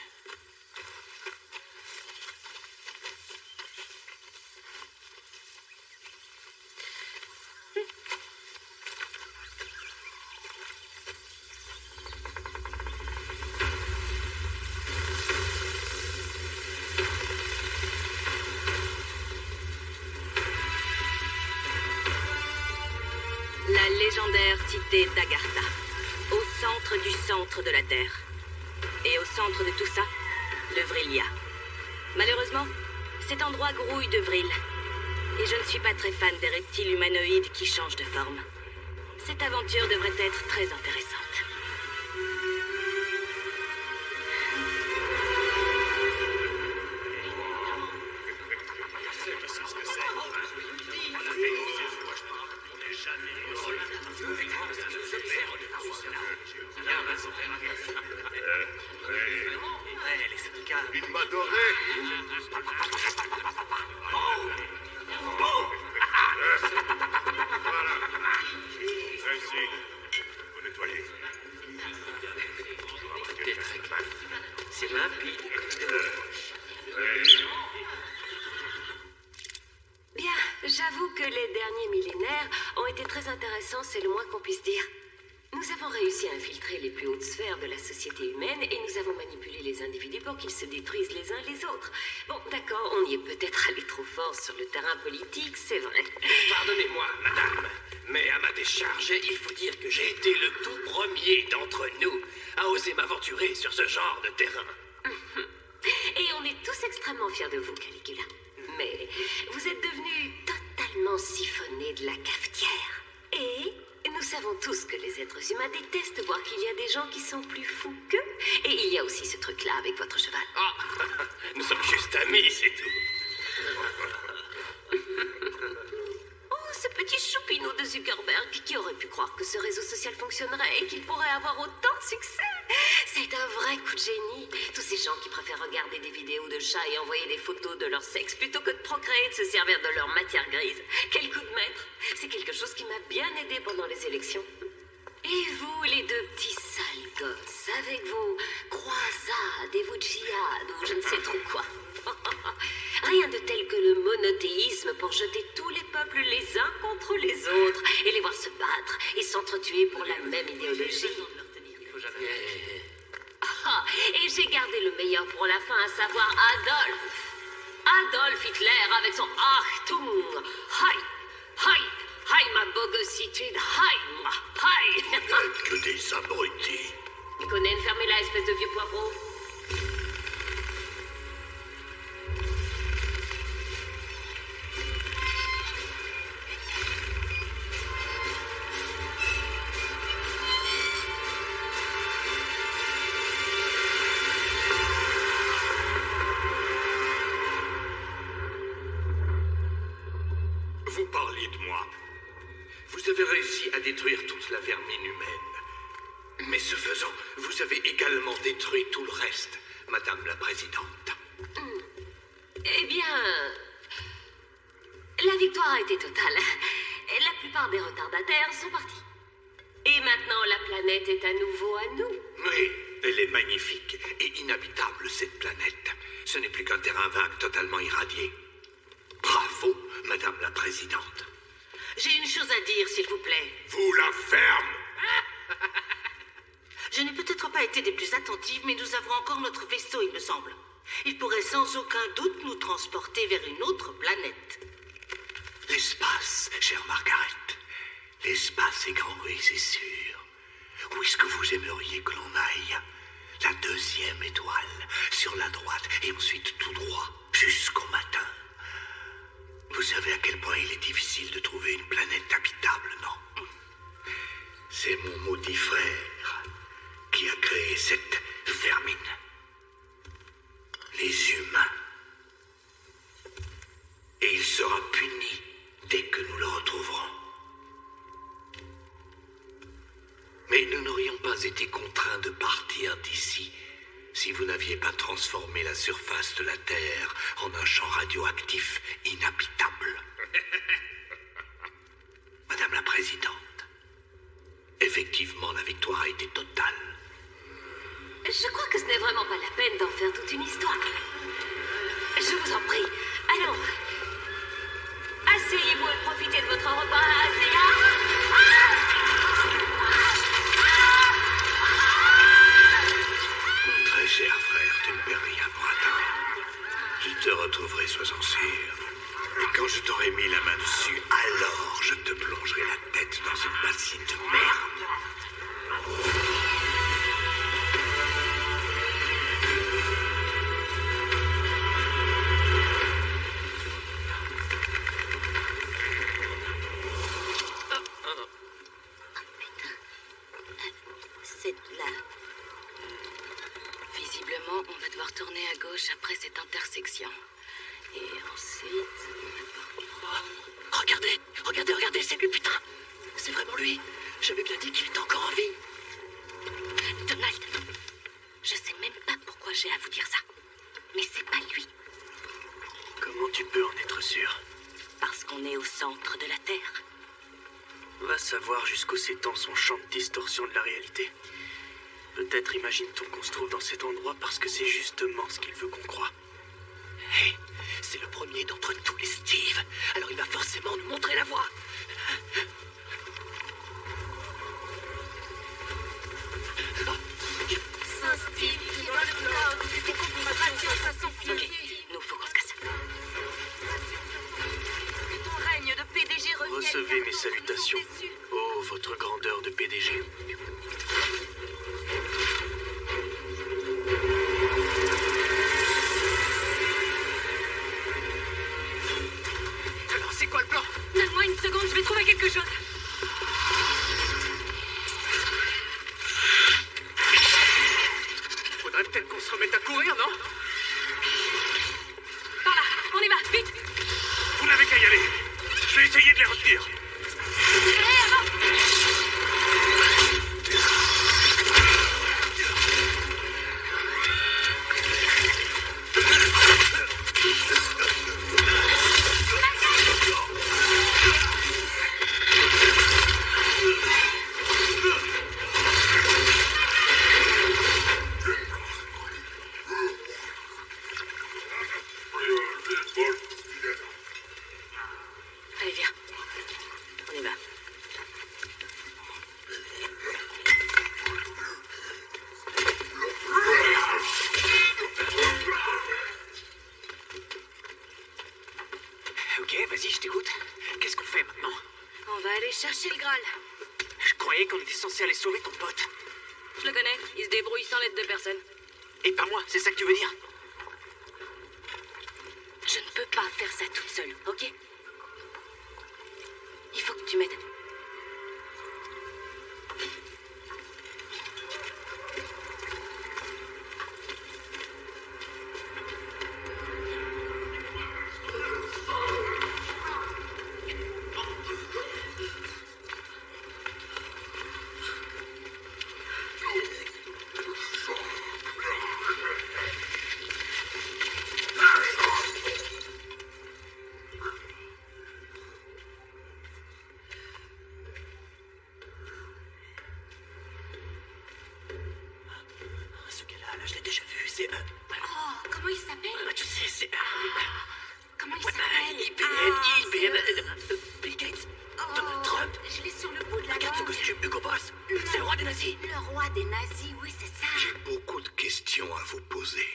La légendaire cité d'Agartha, au centre de la Terre. Et au centre de tout ça, le Vrilia. Malheureusement, cet endroit grouille de vril. Et je ne suis pas très fan des reptiles humanoïdes qui changent de forme. Cette aventure devrait être très intéressante. Ouais, les syndicats. Il m'adorait. Voilà. Ici. Vous nettoyez. C'est limpide. Bien, j'avoue que les derniers millénaires ont été très intéressants, c'est le moins qu'on puisse dire. Nous avons réussi à infiltrer les plus hautes sphères de la société humaine et nous avons manipulé les individus pour qu'ils se détruisent les uns les autres. Bon, d'accord, on y est peut-être allé trop fort sur le terrain politique, c'est vrai. Pardonnez-moi, madame, mais à ma décharge, il faut dire que j'ai été le tout premier d'entre nous à oser m'aventurer sur ce genre de terrain. Et on est tous extrêmement fiers de vous, Caligula. Mais vous êtes devenu totalement siphonné de la cafetière. Et nous savons tous que les êtres humains détestent voir qu'il y a des gens qui sont plus fous qu'eux. Et il y a aussi ce truc-là avec votre cheval. Ah, nous sommes juste amis, c'est tout. Oh, ce petit choupinou de Zuckerberg, qui aurait pu croire que ce réseau social fonctionnerait et qu'il pourrait avoir autant de succès. C'est un vrai coup de génie. Tous ces gens qui préfèrent regarder des vidéos de chats et envoyer des photos de leur sexe plutôt que de procréer, de se servir de leur matière grise. Quel coup de maître. C'est quelque chose qui m'a bien aidé pendant les élections. Et vous, les deux petits sales gosses, avec vos croisades et vos djihad ou je ne sais trop quoi. Rien de tel que le monothéisme pour jeter tous les peuples les uns contre les autres et les voir se battre et s'entretuer pour la même idéologie. Ah, et j'ai gardé le meilleur pour la fin, à savoir Adolf. Adolf Hitler avec son Achtung, Hi, Hi, Hi ma bogossitude, Hi, moi, Hi. N'êtes que des abrutis. Conan, fermez-la, espèce de vieux poivreau. Vous parliez de moi. Vous avez réussi à détruire toute la vermine humaine. Mais ce faisant, vous avez également détruit tout le reste, Madame la Présidente. Eh bien, la victoire a été totale. La plupart des retardataires sont partis. Et maintenant, la planète est à nouveau à nous. Oui, elle est magnifique et inhabitable, cette planète. Ce n'est plus qu'un terrain vague totalement irradié. Bravo, Madame la Présidente. J'ai une chose à dire, s'il vous plaît. Vous la ferme. Je n'ai peut-être pas été des plus attentives, mais nous avons encore notre vaisseau, il me semble. Il pourrait sans aucun doute nous transporter vers une autre planète. L'espace, chère Margaret. L'espace est grand, oui, c'est sûr. Où est-ce que vous aimeriez que l'on aille? La deuxième étoile, sur la droite, et ensuite tout droit, jusqu'au matin. Vous savez à quel point il est difficile de trouver une planète habitable, non? C'est mon maudit frère qui a créé cette vermine. Les humains. Et il sera puni dès que nous le retrouverons. Mais nous n'aurions pas été contraints de partir d'ici si vous n'aviez pas transformé la surface de la Terre en un champ radioactif inhabitable. Madame la Présidente, effectivement, la victoire a été totale. Je crois que ce n'est vraiment pas la peine d'en faire toute une histoire. Je vous en prie, allons. Asseyez-vous et profitez de votre repas, Mon très cher frère, tu ne perds rien pour attendre. Je te retrouverai, sois-en sûr. Et quand je t'aurai mis la main dessus, alors je te plongerai la tête dans une bassine de merde. C'est là. Visiblement, on va devoir tourner à gauche après cette intersection. Et ensuite, on va devoir prendre... Regardez, c'est lui, putain. C'est vraiment lui. J'avais bien dit qu'il était encore en vie. Donald, je sais même pas pourquoi j'ai à vous dire ça. Mais c'est pas lui. Comment tu peux en être sûr? Parce qu'on est au centre de la Terre. Va savoir jusqu'où s'étend son champ de distorsion de la réalité. Peut-être imagine-t-on qu'on se trouve dans cet endroit parce que c'est justement ce qu'il veut qu'on croie. Hé, c'est le premier d'entre tous les Steve. Alors il va forcément nous montrer la voie. Recevez mes salutations. Oh, votre grandeur de PDG. Alors, c'est quoi le plan? Donne-moi une seconde, je vais trouver quelque chose. Faudrait peut-être qu'on se remette à courir, non? Par là, on y va, vite. Vous n'avez qu'à y aller. Je vais essayer de les retenir. Allez, viens. On y va. Ok, vas-y, je t'écoute. Qu'est-ce qu'on fait maintenant? On va aller chercher le Graal. Je croyais qu'on était censé aller sauver ton pote. Je le connais, il se débrouille sans l'aide de personne. Et pas moi, c'est ça que tu veux dire? Je ne peux pas faire ça toute seule, ok? Il faut que tu m'aides. Ce gars-là, là, je l'ai déjà vu, c'est... Oh, comment il s'appelle? tu sais, c'est... Comment il s'appelle? IBM, Bill Gates, Donald Trump. Je l'ai sur le bout de la Regarde ce langue. costume, Hugo Boss. C'est le roi des nazis. Le roi des nazis, oui, c'est ça. J'ai beaucoup de questions à vous poser.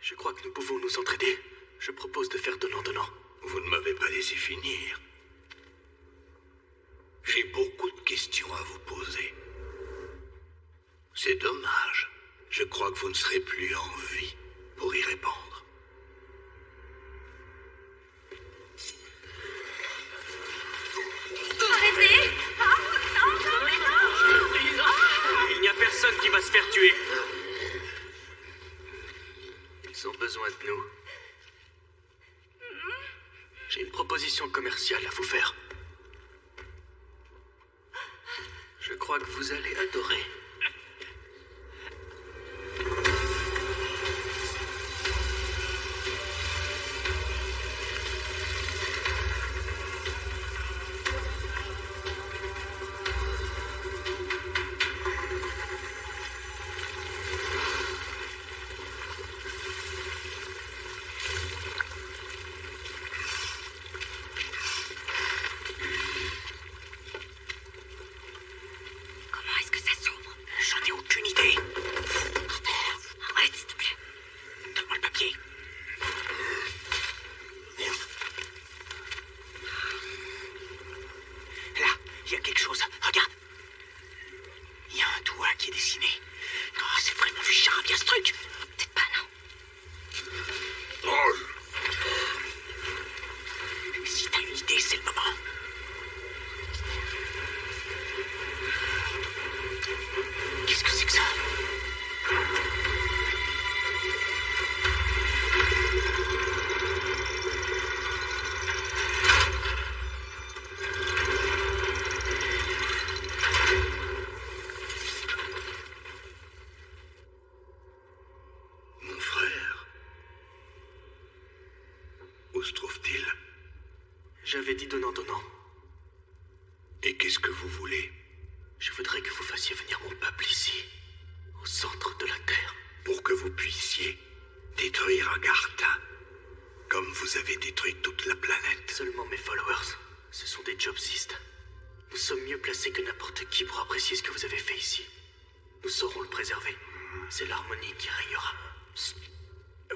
Je crois que nous pouvons nous entraider. Je propose de faire donnant-donnant. Vous ne m'avez pas laissé finir. J'ai beaucoup de questions à vous poser. C'est dommage. Je crois que vous ne serez plus en vie pour y répondre. Arrêtez! Il n'y a personne qui va se faire tuer. Ils ont besoin de nous. J'ai une proposition commerciale à vous faire. Je crois que vous allez adorer. Comment est-ce que ça s'ouvre? J'en ai aucune idée. Arrête, s'il te plaît. Donne-moi le papier. Là, il y a quelque chose. Regarde. Il y a un doigt qui est dessiné. Oh, c'est vraiment du charabia, ce truc. Peut-être pas, non. Si t'as une idée, c'est le moment. Qu'est-ce que c'est que ça? Mon frère. Où se trouve-t-il? J'avais dit donnant-donnant. Et qu'est-ce que vous voulez? Je voudrais que vous fassiez venir mon peuple ici, au centre de la Terre. Pour que vous puissiez détruire Agartha, comme vous avez détruit toute la planète. Seulement mes followers, ce sont des jobsistes. Nous sommes mieux placés que n'importe qui pour apprécier ce que vous avez fait ici. Nous saurons le préserver. C'est l'harmonie qui régnera.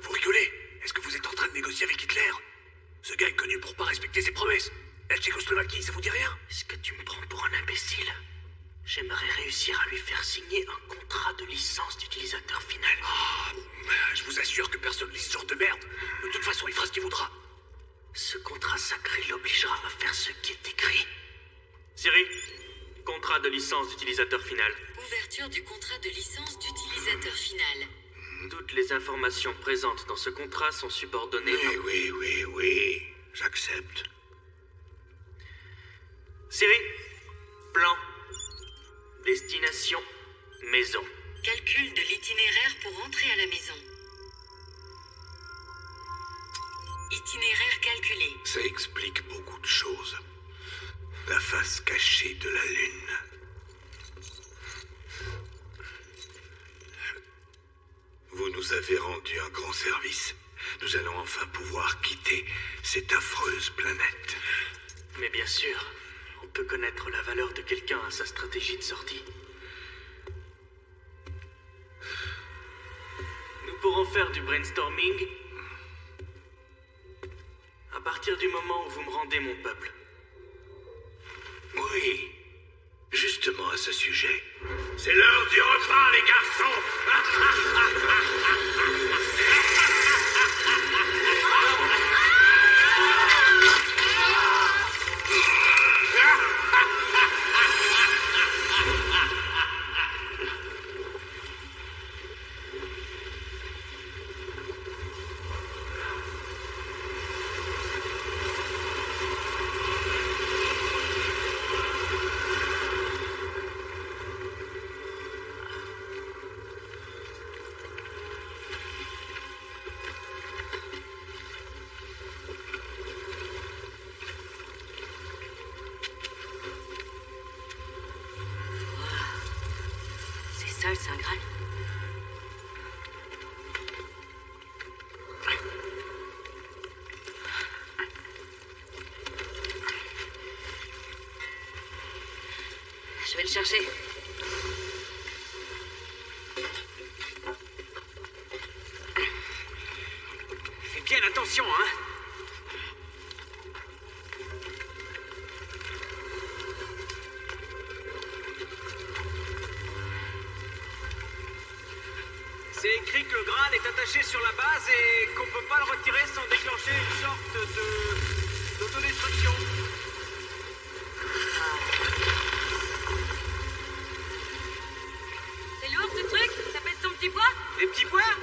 Vous rigolez? Est-ce que vous êtes en train de négocier avec Hitler? Ce gars est connu pour pas respecter ses promesses. La Tchécoslovaquie, ça vous dit rien? Est-ce que tu me prends pour un imbécile? J'aimerais réussir à lui faire signer un contrat de licence d'utilisateur final. Oh, je vous assure que personne ne lit ce genre de merde. De toute façon, il fera ce qu'il voudra. Ce contrat sacré l'obligera à faire ce qui est écrit. Siri, contrat de licence d'utilisateur final. Ouverture du contrat de licence d'utilisateur final. Toutes les informations présentes dans ce contrat sont subordonnées à... Oui. J'accepte. Siri, plan. Destination, maison. Calcul de l'itinéraire pour entrer à la maison. Itinéraire calculé. Ça explique beaucoup de choses. La face cachée de la Lune. Vous nous avez rendu un grand service. Nous allons enfin pouvoir quitter cette affreuse planète. Mais bien sûr, on peut connaître la valeur de quelqu'un à sa stratégie de sortie. Nous pourrons faire du brainstorming à partir du moment où vous me rendez mon peuple. Oui, justement à ce sujet. C'est l'heure du repas, les garçons. C'est ça le Saint Graal. Je vais le chercher. Fais bien attention, hein. C'est écrit que le Graal est attaché sur la base et qu'on peut pas le retirer sans déclencher une sorte d'autodestruction. C'est lourd ce truc? Ça pèse ton petit poids? Les petits pois?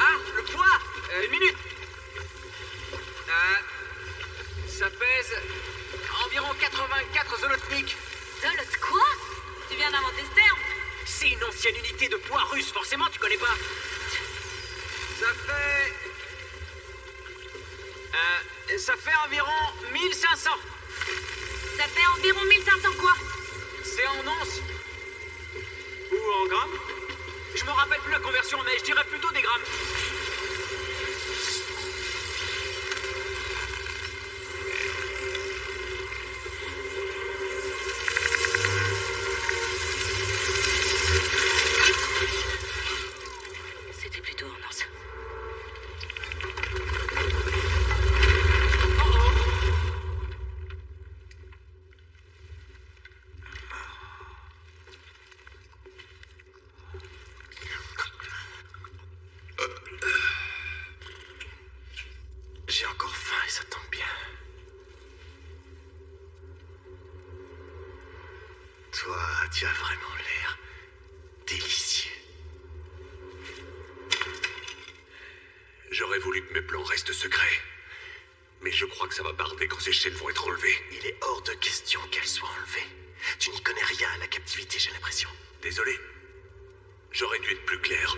Ah, le poids. Une minute. Ça pèse environ 84 zolotniks. Zolot quoi? Tu viens d'inventer ce terme? C'est une ancienne unité de poids russe, forcément tu connais pas. Ça fait environ 1500. Ça fait environ 1500 quoi? C'est en onces. Ou en grammes. Je me rappelle plus la conversion, mais je dirais plutôt des grammes. C'était plutôt en once. J'ai encore faim et ça tombe bien. Toi, tu as vraiment l'air délicieux. J'aurais voulu que mes plans restent secrets. Mais je crois que ça va barder quand ces chaînes vont être enlevées. Il est hors de question qu'elles soient enlevées. Tu n'y connais rien à la captivité, j'ai l'impression. Désolé. J'aurais dû être plus clair.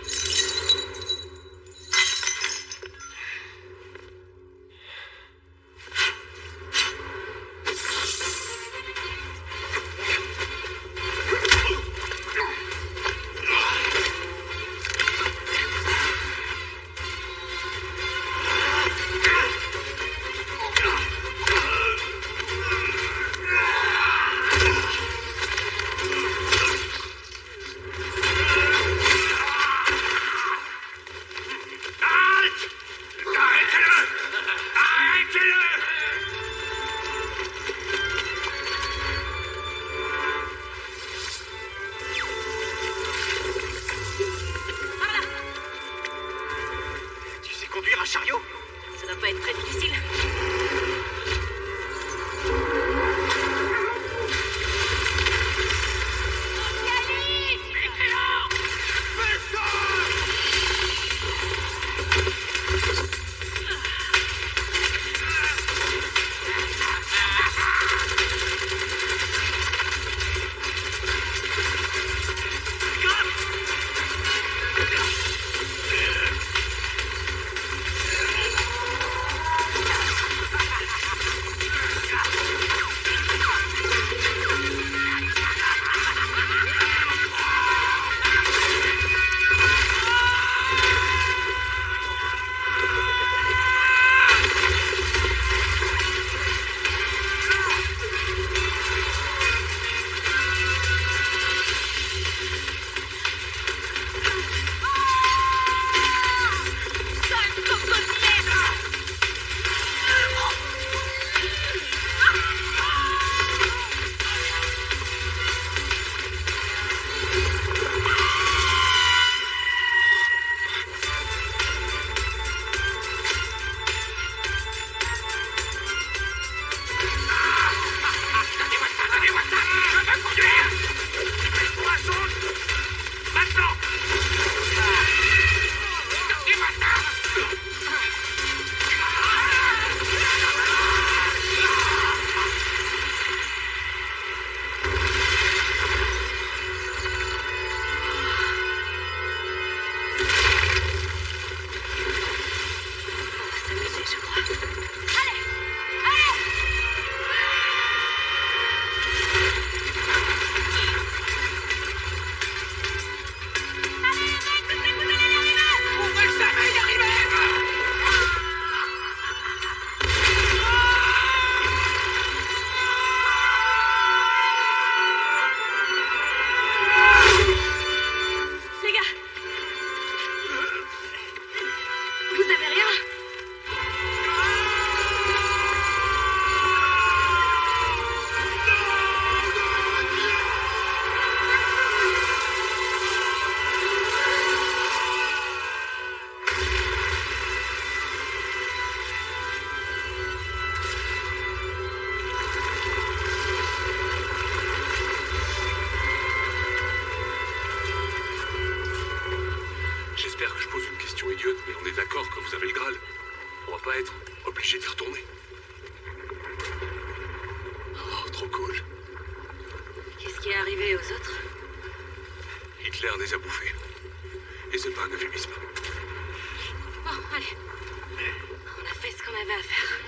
idiote, mais on est d'accord que vous avez le Graal. On va pas être obligé d'y retourner. Oh, trop cool. Qu'est-ce qui est arrivé aux autres? Hitler les a bouffés. Et c'est pas un euphémisme. Bon, allez. On a fait ce qu'on avait à faire.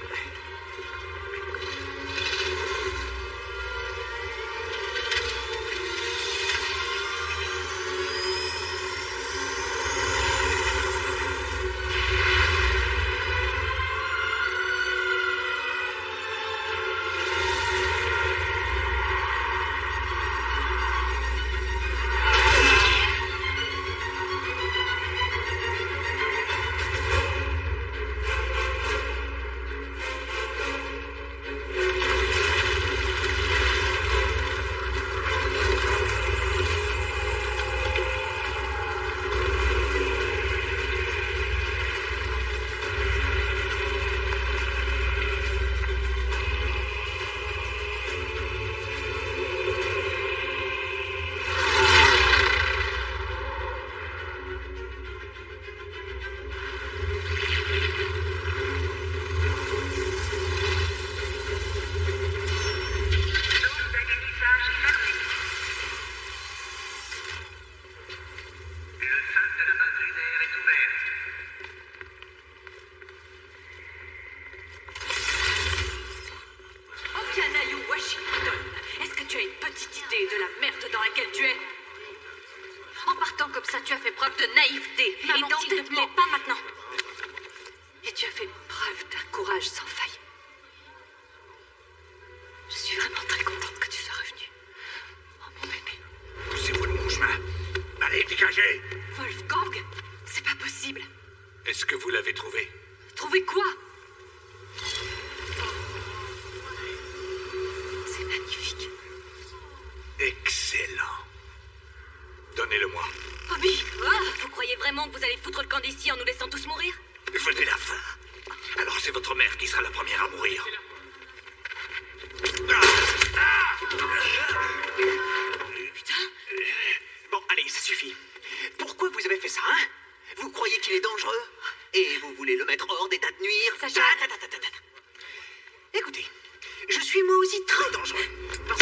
Wolfgang, c'est pas possible. Est-ce que vous l'avez trouvé? Trouver quoi? C'est magnifique. Excellent. Donnez-le-moi. Bobby, vous croyez vraiment que vous allez foutre le camp d'ici en nous laissant tous mourir? Venez la fin. Alors c'est votre mère qui sera la première à mourir. Putain. Bon, allez, ça suffit. Pourquoi vous avez fait ça, hein? Vous croyez qu'il est dangereux? Et vous voulez le mettre hors d'état de nuire? Sacha. Écoutez, je suis moi aussi très dangereux. Parce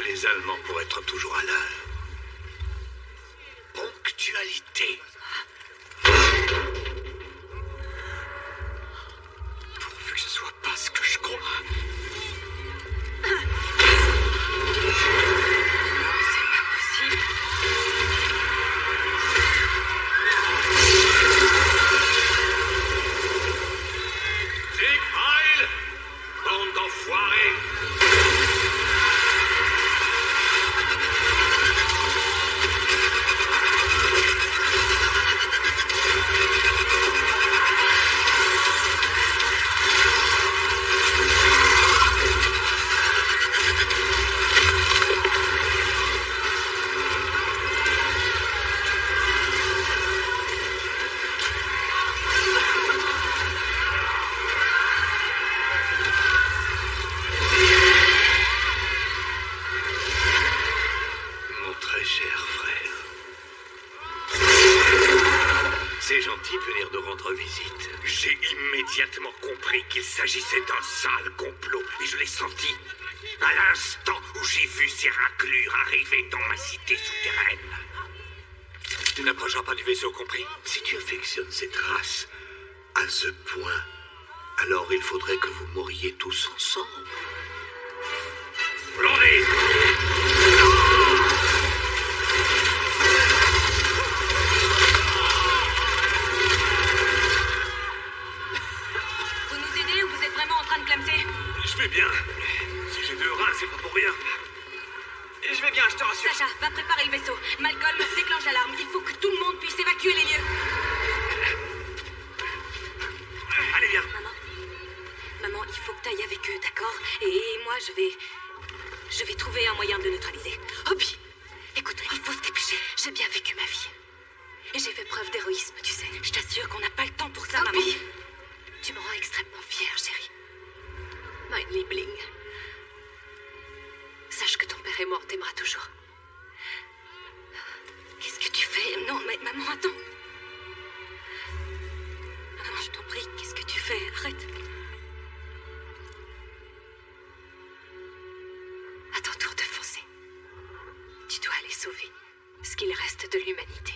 les Allemands pour être toujours à l'heure. Ponctualité. Pourvu que ce soit pas ce que je crois. C'est pas possible. Sieg Heil! Bande d'enfoirés! C'est gentil de venir nous rendre visite. J'ai immédiatement compris qu'il s'agissait d'un sale complot et je l'ai senti à l'instant où j'ai vu ces raclures arriver dans ma cité souterraine. Tu n'approcheras pas du vaisseau, compris? Si tu affectionnes cette race à ce point, alors il faudrait que vous mouriez tous ensemble. Blondie! Je vais bien. Si j'ai 2 reins, c'est pas pour rien. Je vais bien, je te rassure. Sacha, va préparer le vaisseau. Malcolm, déclenche l'alarme. Il faut que tout le monde puisse évacuer les lieux. Allez, viens. Maman, il faut que tu ailles avec eux, d'accord? Et moi, je vais trouver un moyen de le neutraliser. Obi, écoute, il faut se dépêcher. J'ai bien vécu ma vie. Et j'ai fait preuve d'héroïsme, tu sais. Je t'assure qu'on n'a pas le temps pour ça, maman. Tu me rends extrêmement fière, chérie. Mein Liebling. Sache que ton père est mort, t'aimera toujours. Qu'est-ce que tu fais? Non, mais maman, attends. Maman, je t'en prie, qu'est-ce que tu fais? Arrête. À ton tour de foncer. Tu dois aller sauver ce qu'il reste de l'humanité.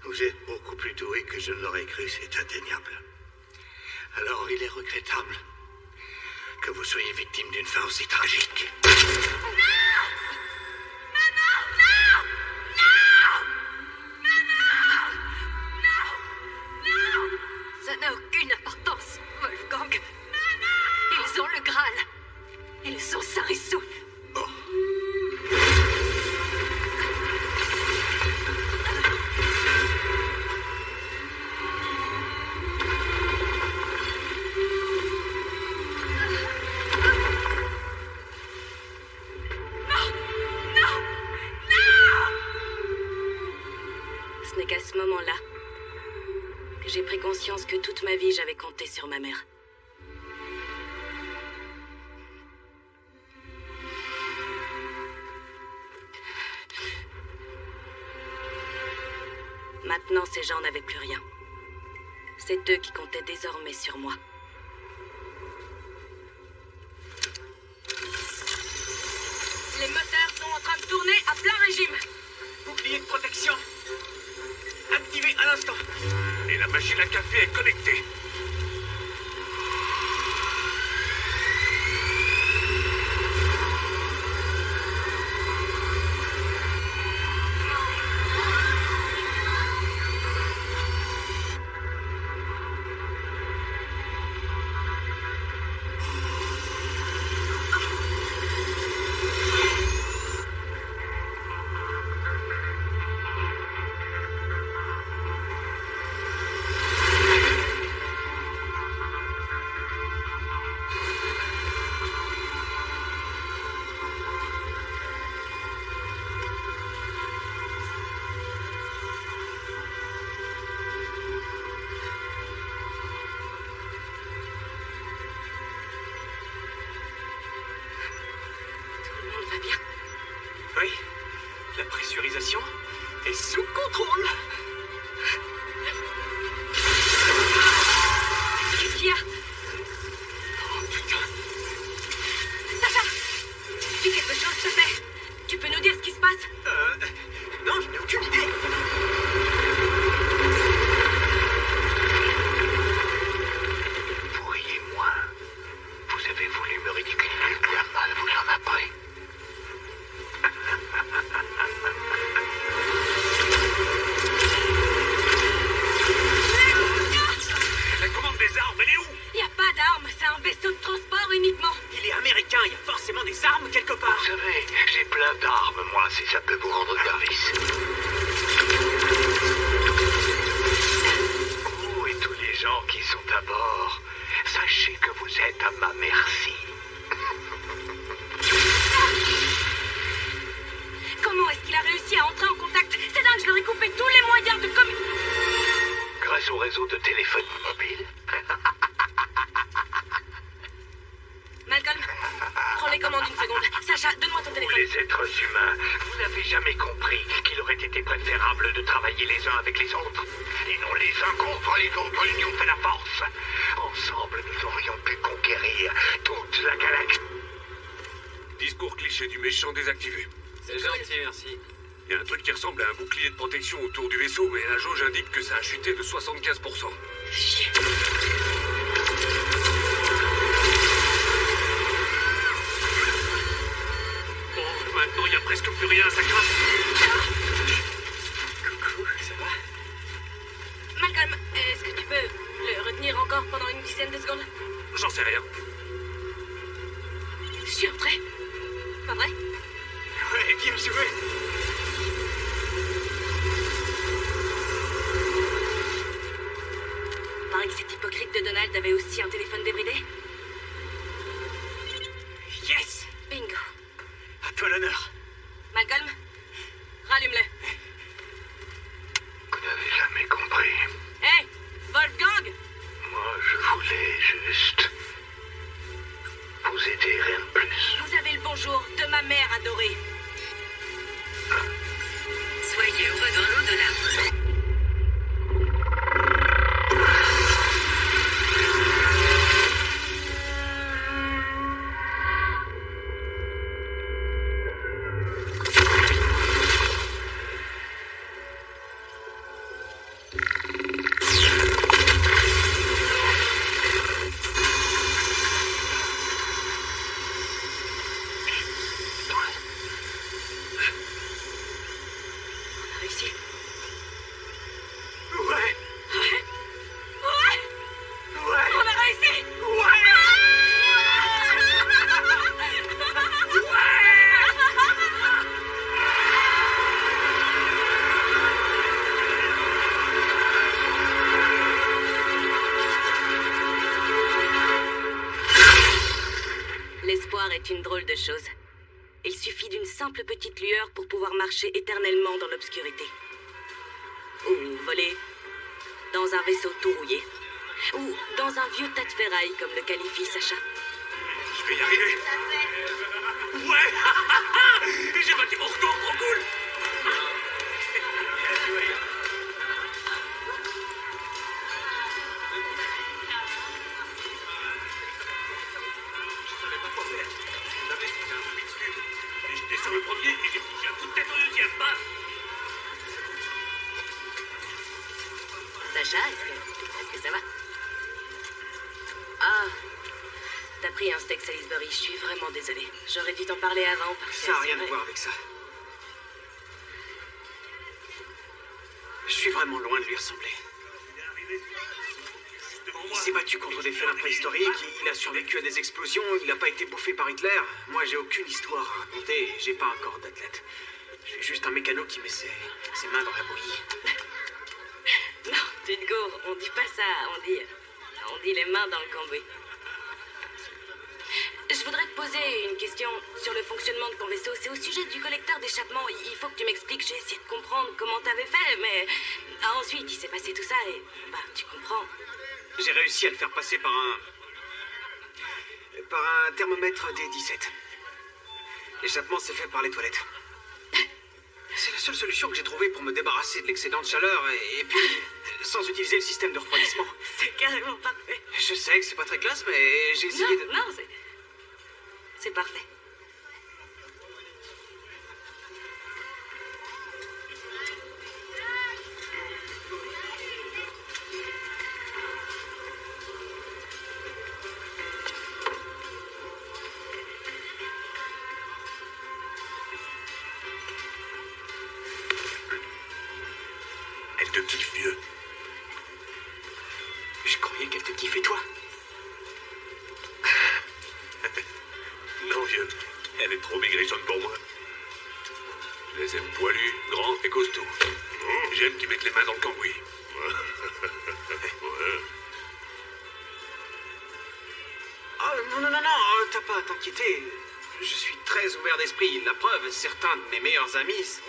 Vous êtes beaucoup plus doué que je ne l'aurais cru, c'est indéniable. Alors il est regrettable que vous soyez victime d'une fin aussi tragique. Non! Maman, non! Non! Maman! Non! Non! Ça n'a aucune importance, Wolfgang. Maman! Ils ont le Graal. Ils sont sains et saufs. Oh. Ce n'est qu'à ce moment-là que j'ai pris conscience que toute ma vie j'avais compté sur ma mère. Maintenant, ces gens n'avaient plus rien. C'est eux qui comptaient désormais sur moi. Les moteurs sont en train de tourner à plein régime. Bouclier de protection. Activé à l'instant. Et la machine à café est connectée. est sous contrôle. Qu'est-ce qu'il y a? Oh putain. Sacha! Dis quelque chose, s'il te plaît. Tu peux nous dire ce qui se passe? Non, je n'ai aucune idée. Vous riez moins. Vous avez voulu me ridiculiser, bien mal vous en a pris. La commande des armes, elle est où? Y a pas d'armes, c'est un vaisseau de transport uniquement. Il est américain, il y a forcément des armes quelque part. Vous savez, j'ai plein d'armes, moi, si ça peut vous rendre service. Vous et tous les gens qui sont à bord, sachez que vous êtes à ma merci. Comment est-ce qu'il a réussi à entrer en contact? C'est dingue, je leur ai coupé tous les moyens de communication. Grâce au réseau de téléphone mobile. Malcolm, prends les commandes une seconde. Sacha, donne-moi ton Vous, téléphone. les êtres humains, vous n'avez jamais compris qu'il aurait été préférable de travailler les uns avec les autres, et non les uns contre les autres. L'union fait la force. Ensemble, nous aurions pu conquérir toute la galaxie. Discours cliché du méchant désactivé. C'est gentil, merci. Il y a un truc qui ressemble à un bouclier de protection autour du vaisseau, mais la jauge indique que ça a chuté de 75%. Chier. Bon, maintenant il n'y a presque plus rien, ça craque. Coucou, ça va? Malcolm, est-ce que tu peux le retenir encore pendant une dizaine de secondes? J'en sais rien. Je suis entrée. Pas vrai? Ouais, bien joué. Paraît que cet hypocrite de Donald avait aussi un téléphone débridé. Yes! Bingo. À toi l'honneur. Malcolm, rallume-le. Vous n'avez jamais compris. Hé, Wolfgang! Moi, je voulais juste vous aider, rien de plus. Vous avez le bonjour de ma mère adorée. Soyez heureux dans l'au-delà. Réussi. Ouais, Ouais. Ouais. On a réussi. L'espoir est une drôle de chose. Il suffit d'une simple petite lueur pour pouvoir marcher éternellement dans l'obscurité. Ou voler dans un vaisseau tout rouillé. Ou dans un vieux tas de ferraille, comme le qualifie Sacha. Je vais y arriver. Ouais. J'ai battu mon record, trop cool. Je savais pas quoi faire. J'avais c'était un peu excuse. Et j'étais sur le premier et j'ai foutu un coup de tête au deuxième. Bam. Sacha, est-ce que ça va? Ah, t'as pris un steak Salisbury, je suis vraiment désolée. J'aurais dû t'en parler avant parce que Ça n'a c'est rien à vrai. voir avec ça. Je suis vraiment loin de lui ressembler. Il s'est battu contre des félins préhistoriques, il a survécu à des explosions, il n'a pas été bouffé par Hitler. Moi, j'ai aucune histoire à raconter et j'ai pas un corps d'athlète. Je suis juste un mécano qui met ses mains dans la bouillie. Non, tu te gourres, on dit pas ça, on dit les mains dans le cambouis. Je voudrais te poser une question sur le fonctionnement de ton vaisseau. C'est au sujet du collecteur d'échappement. Il faut que tu m'expliques. J'ai essayé de comprendre comment t'avais fait, mais ensuite il s'est passé tout ça et tu comprends. J'ai réussi à le faire passer par un thermomètre D17. L'échappement s'est fait par les toilettes. C'est la seule solution que j'ai trouvée pour me débarrasser de l'excédent de chaleur et puis sans utiliser le système de refroidissement. C'est carrément parfait. Je sais que c'est pas très classe, mais j'ai essayé de... Non, c'est parfait. Elle te kiffe, vieux. Je croyais qu'elle te kiffait toi. Non, vieux. Elle est trop maigrichonne pour moi. Je les aime poilus, grands et costauds. J'aime qu'ils mettent les mains dans le cambouis. Oh, non, t'as pas à t'inquiéter. Je suis très ouvert d'esprit. La preuve, certains de mes meilleurs amis sont...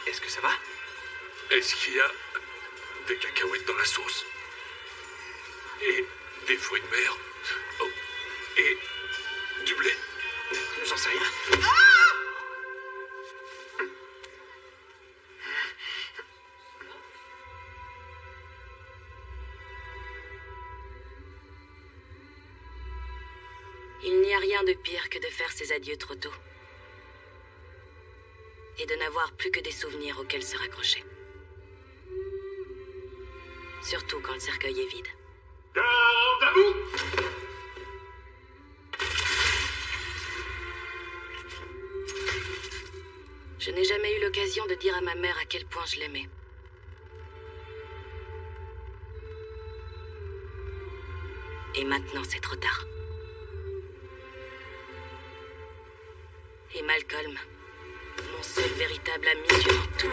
Est-ce que ça va? Est-ce qu'il y a des cacahuètes dans la sauce? Et des fruits de mer? Oh. Et du blé? J'en sais rien. Il n'y a rien de pire que de faire ses adieux trop tôt. Et de n'avoir plus que des souvenirs auxquels se raccrocher. Surtout quand le cercueil est vide. Garde à vous! Je n'ai jamais eu l'occasion de dire à ma mère à quel point je l'aimais. Et maintenant, c'est trop tard. Et Malcolm, mon seul véritable ami durant tout.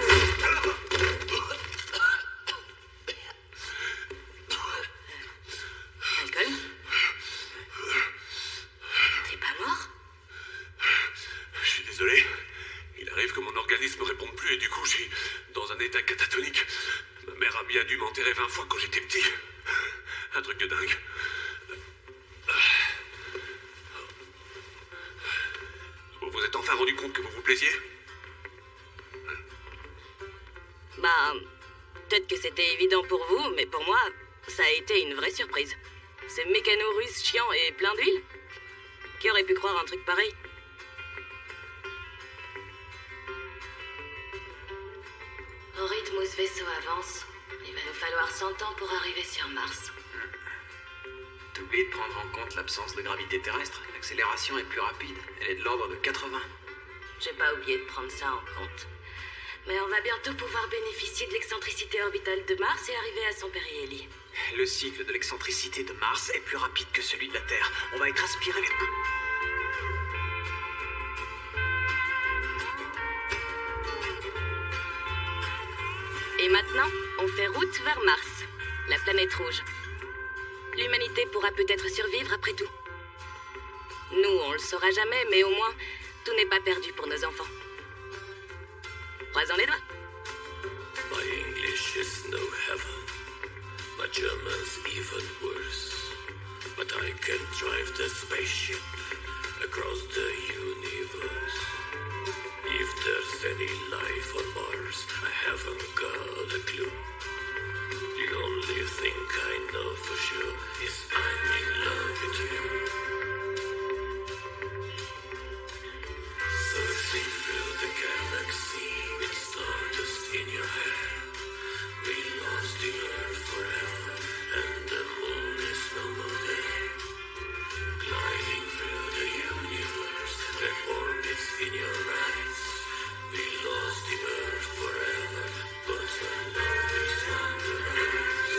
Malcolm? T'es pas mort? Je suis désolé. Il arrive que mon organisme ne réponde plus et du coup, je suis dans un état catatonique. Ma mère a bien dû m'enterrer 20 fois quand j'étais petit. Un truc de dingue. Vous vous êtes enfin rendu compte que vous vous plaisiez? Bah, peut-être que c'était évident pour vous, mais pour moi, ça a été une vraie surprise. Ce mécano russe chiant et plein d'huile. Qui aurait pu croire un truc pareil? Au rythme où ce vaisseau avance, il va nous falloir 100 ans pour arriver sur Mars. T'oublies de prendre en compte l'absence de gravité terrestre. L'accélération est plus rapide. Elle est de l'ordre de 80. J'ai pas oublié de prendre ça en compte. Mais on va bientôt pouvoir bénéficier de l'excentricité orbitale de Mars et arriver à son périhélie. Le cycle de l'excentricité de Mars est plus rapide que celui de la Terre. On va être aspiré vers... Et maintenant, on fait route vers Mars, la planète rouge. L'humanité pourra peut-être survivre après tout. Nous, on le saura jamais, mais au moins, tout n'est pas perdu pour nos enfants. Croisons les doigts. My English is no heaven. My German's even worse. But I can drive the spaceship across the universe. If there's any life on Mars, I haven't got a clue. The only thing I know for sure is I'm in love with you. Searching through the galaxy with stardust in your hair. We lost the Earth forever, and the moon is no more there. Gliding through the universe, the orbits in your eyes. We lost the Earth forever, but your love is on the rise.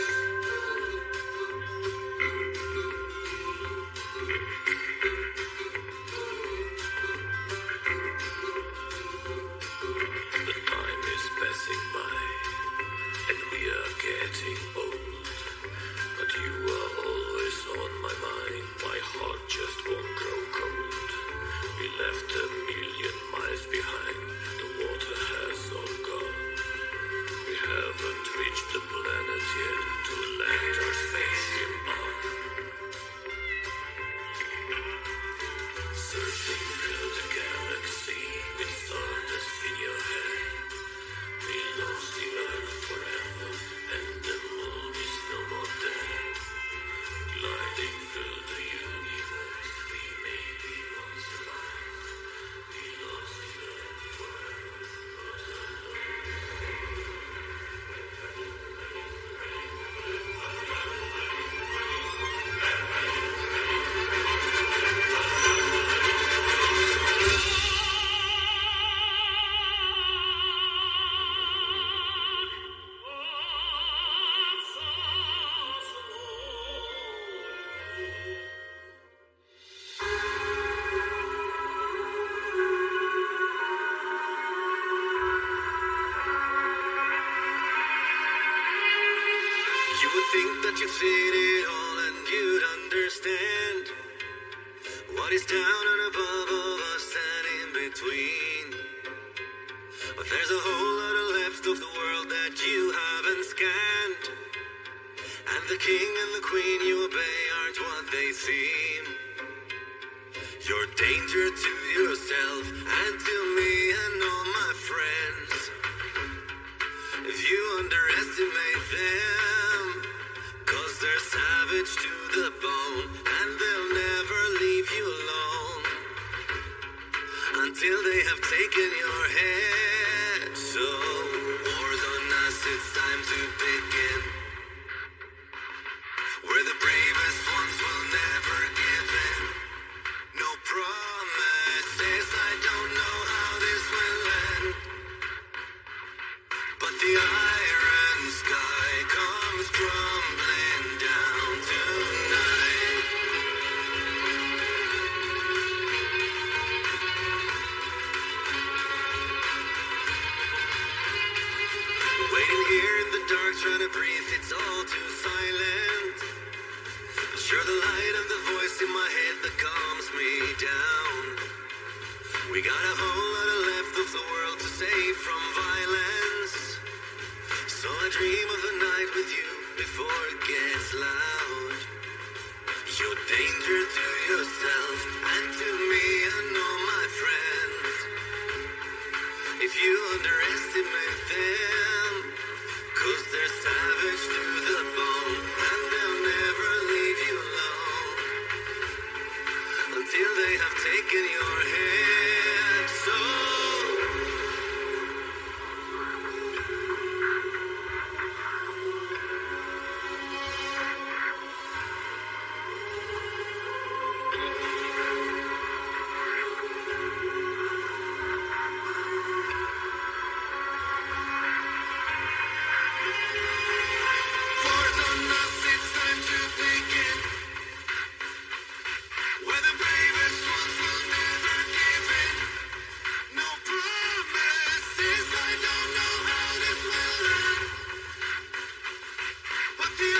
You would think that you've seen it all and you'd understand what is down and above of us and in between. But there's a whole lot of left of the world that you haven't scanned. And the king and the queen you obey aren't what they seem. You're danger to yourself and to me and all my friends. If you underestimate them, 'cause they're savage to the bone and they'll never leave you alone until they have taken your head. So, war's on us, it's time to begin. Where the bravest ones will never give in. No promises, I don't know how this will end. But the iron sky comes crumbling down tonight. Waiting here in the dark, trying to breathe, it's all too silent. You're the light of the voice in my head that calms me down. We got a whole lot of left of the world to save from violence. So I dream of the night with you before it gets loud. You're danger to yourself and to me and all my friends. If you underestimate them, 'cause they're savage to the bone and they'll never leave you alone until they have taken your head. So war's on us, it's time to begin. Where the bravest ones will never give in. No promises, I don't know how this will end. But the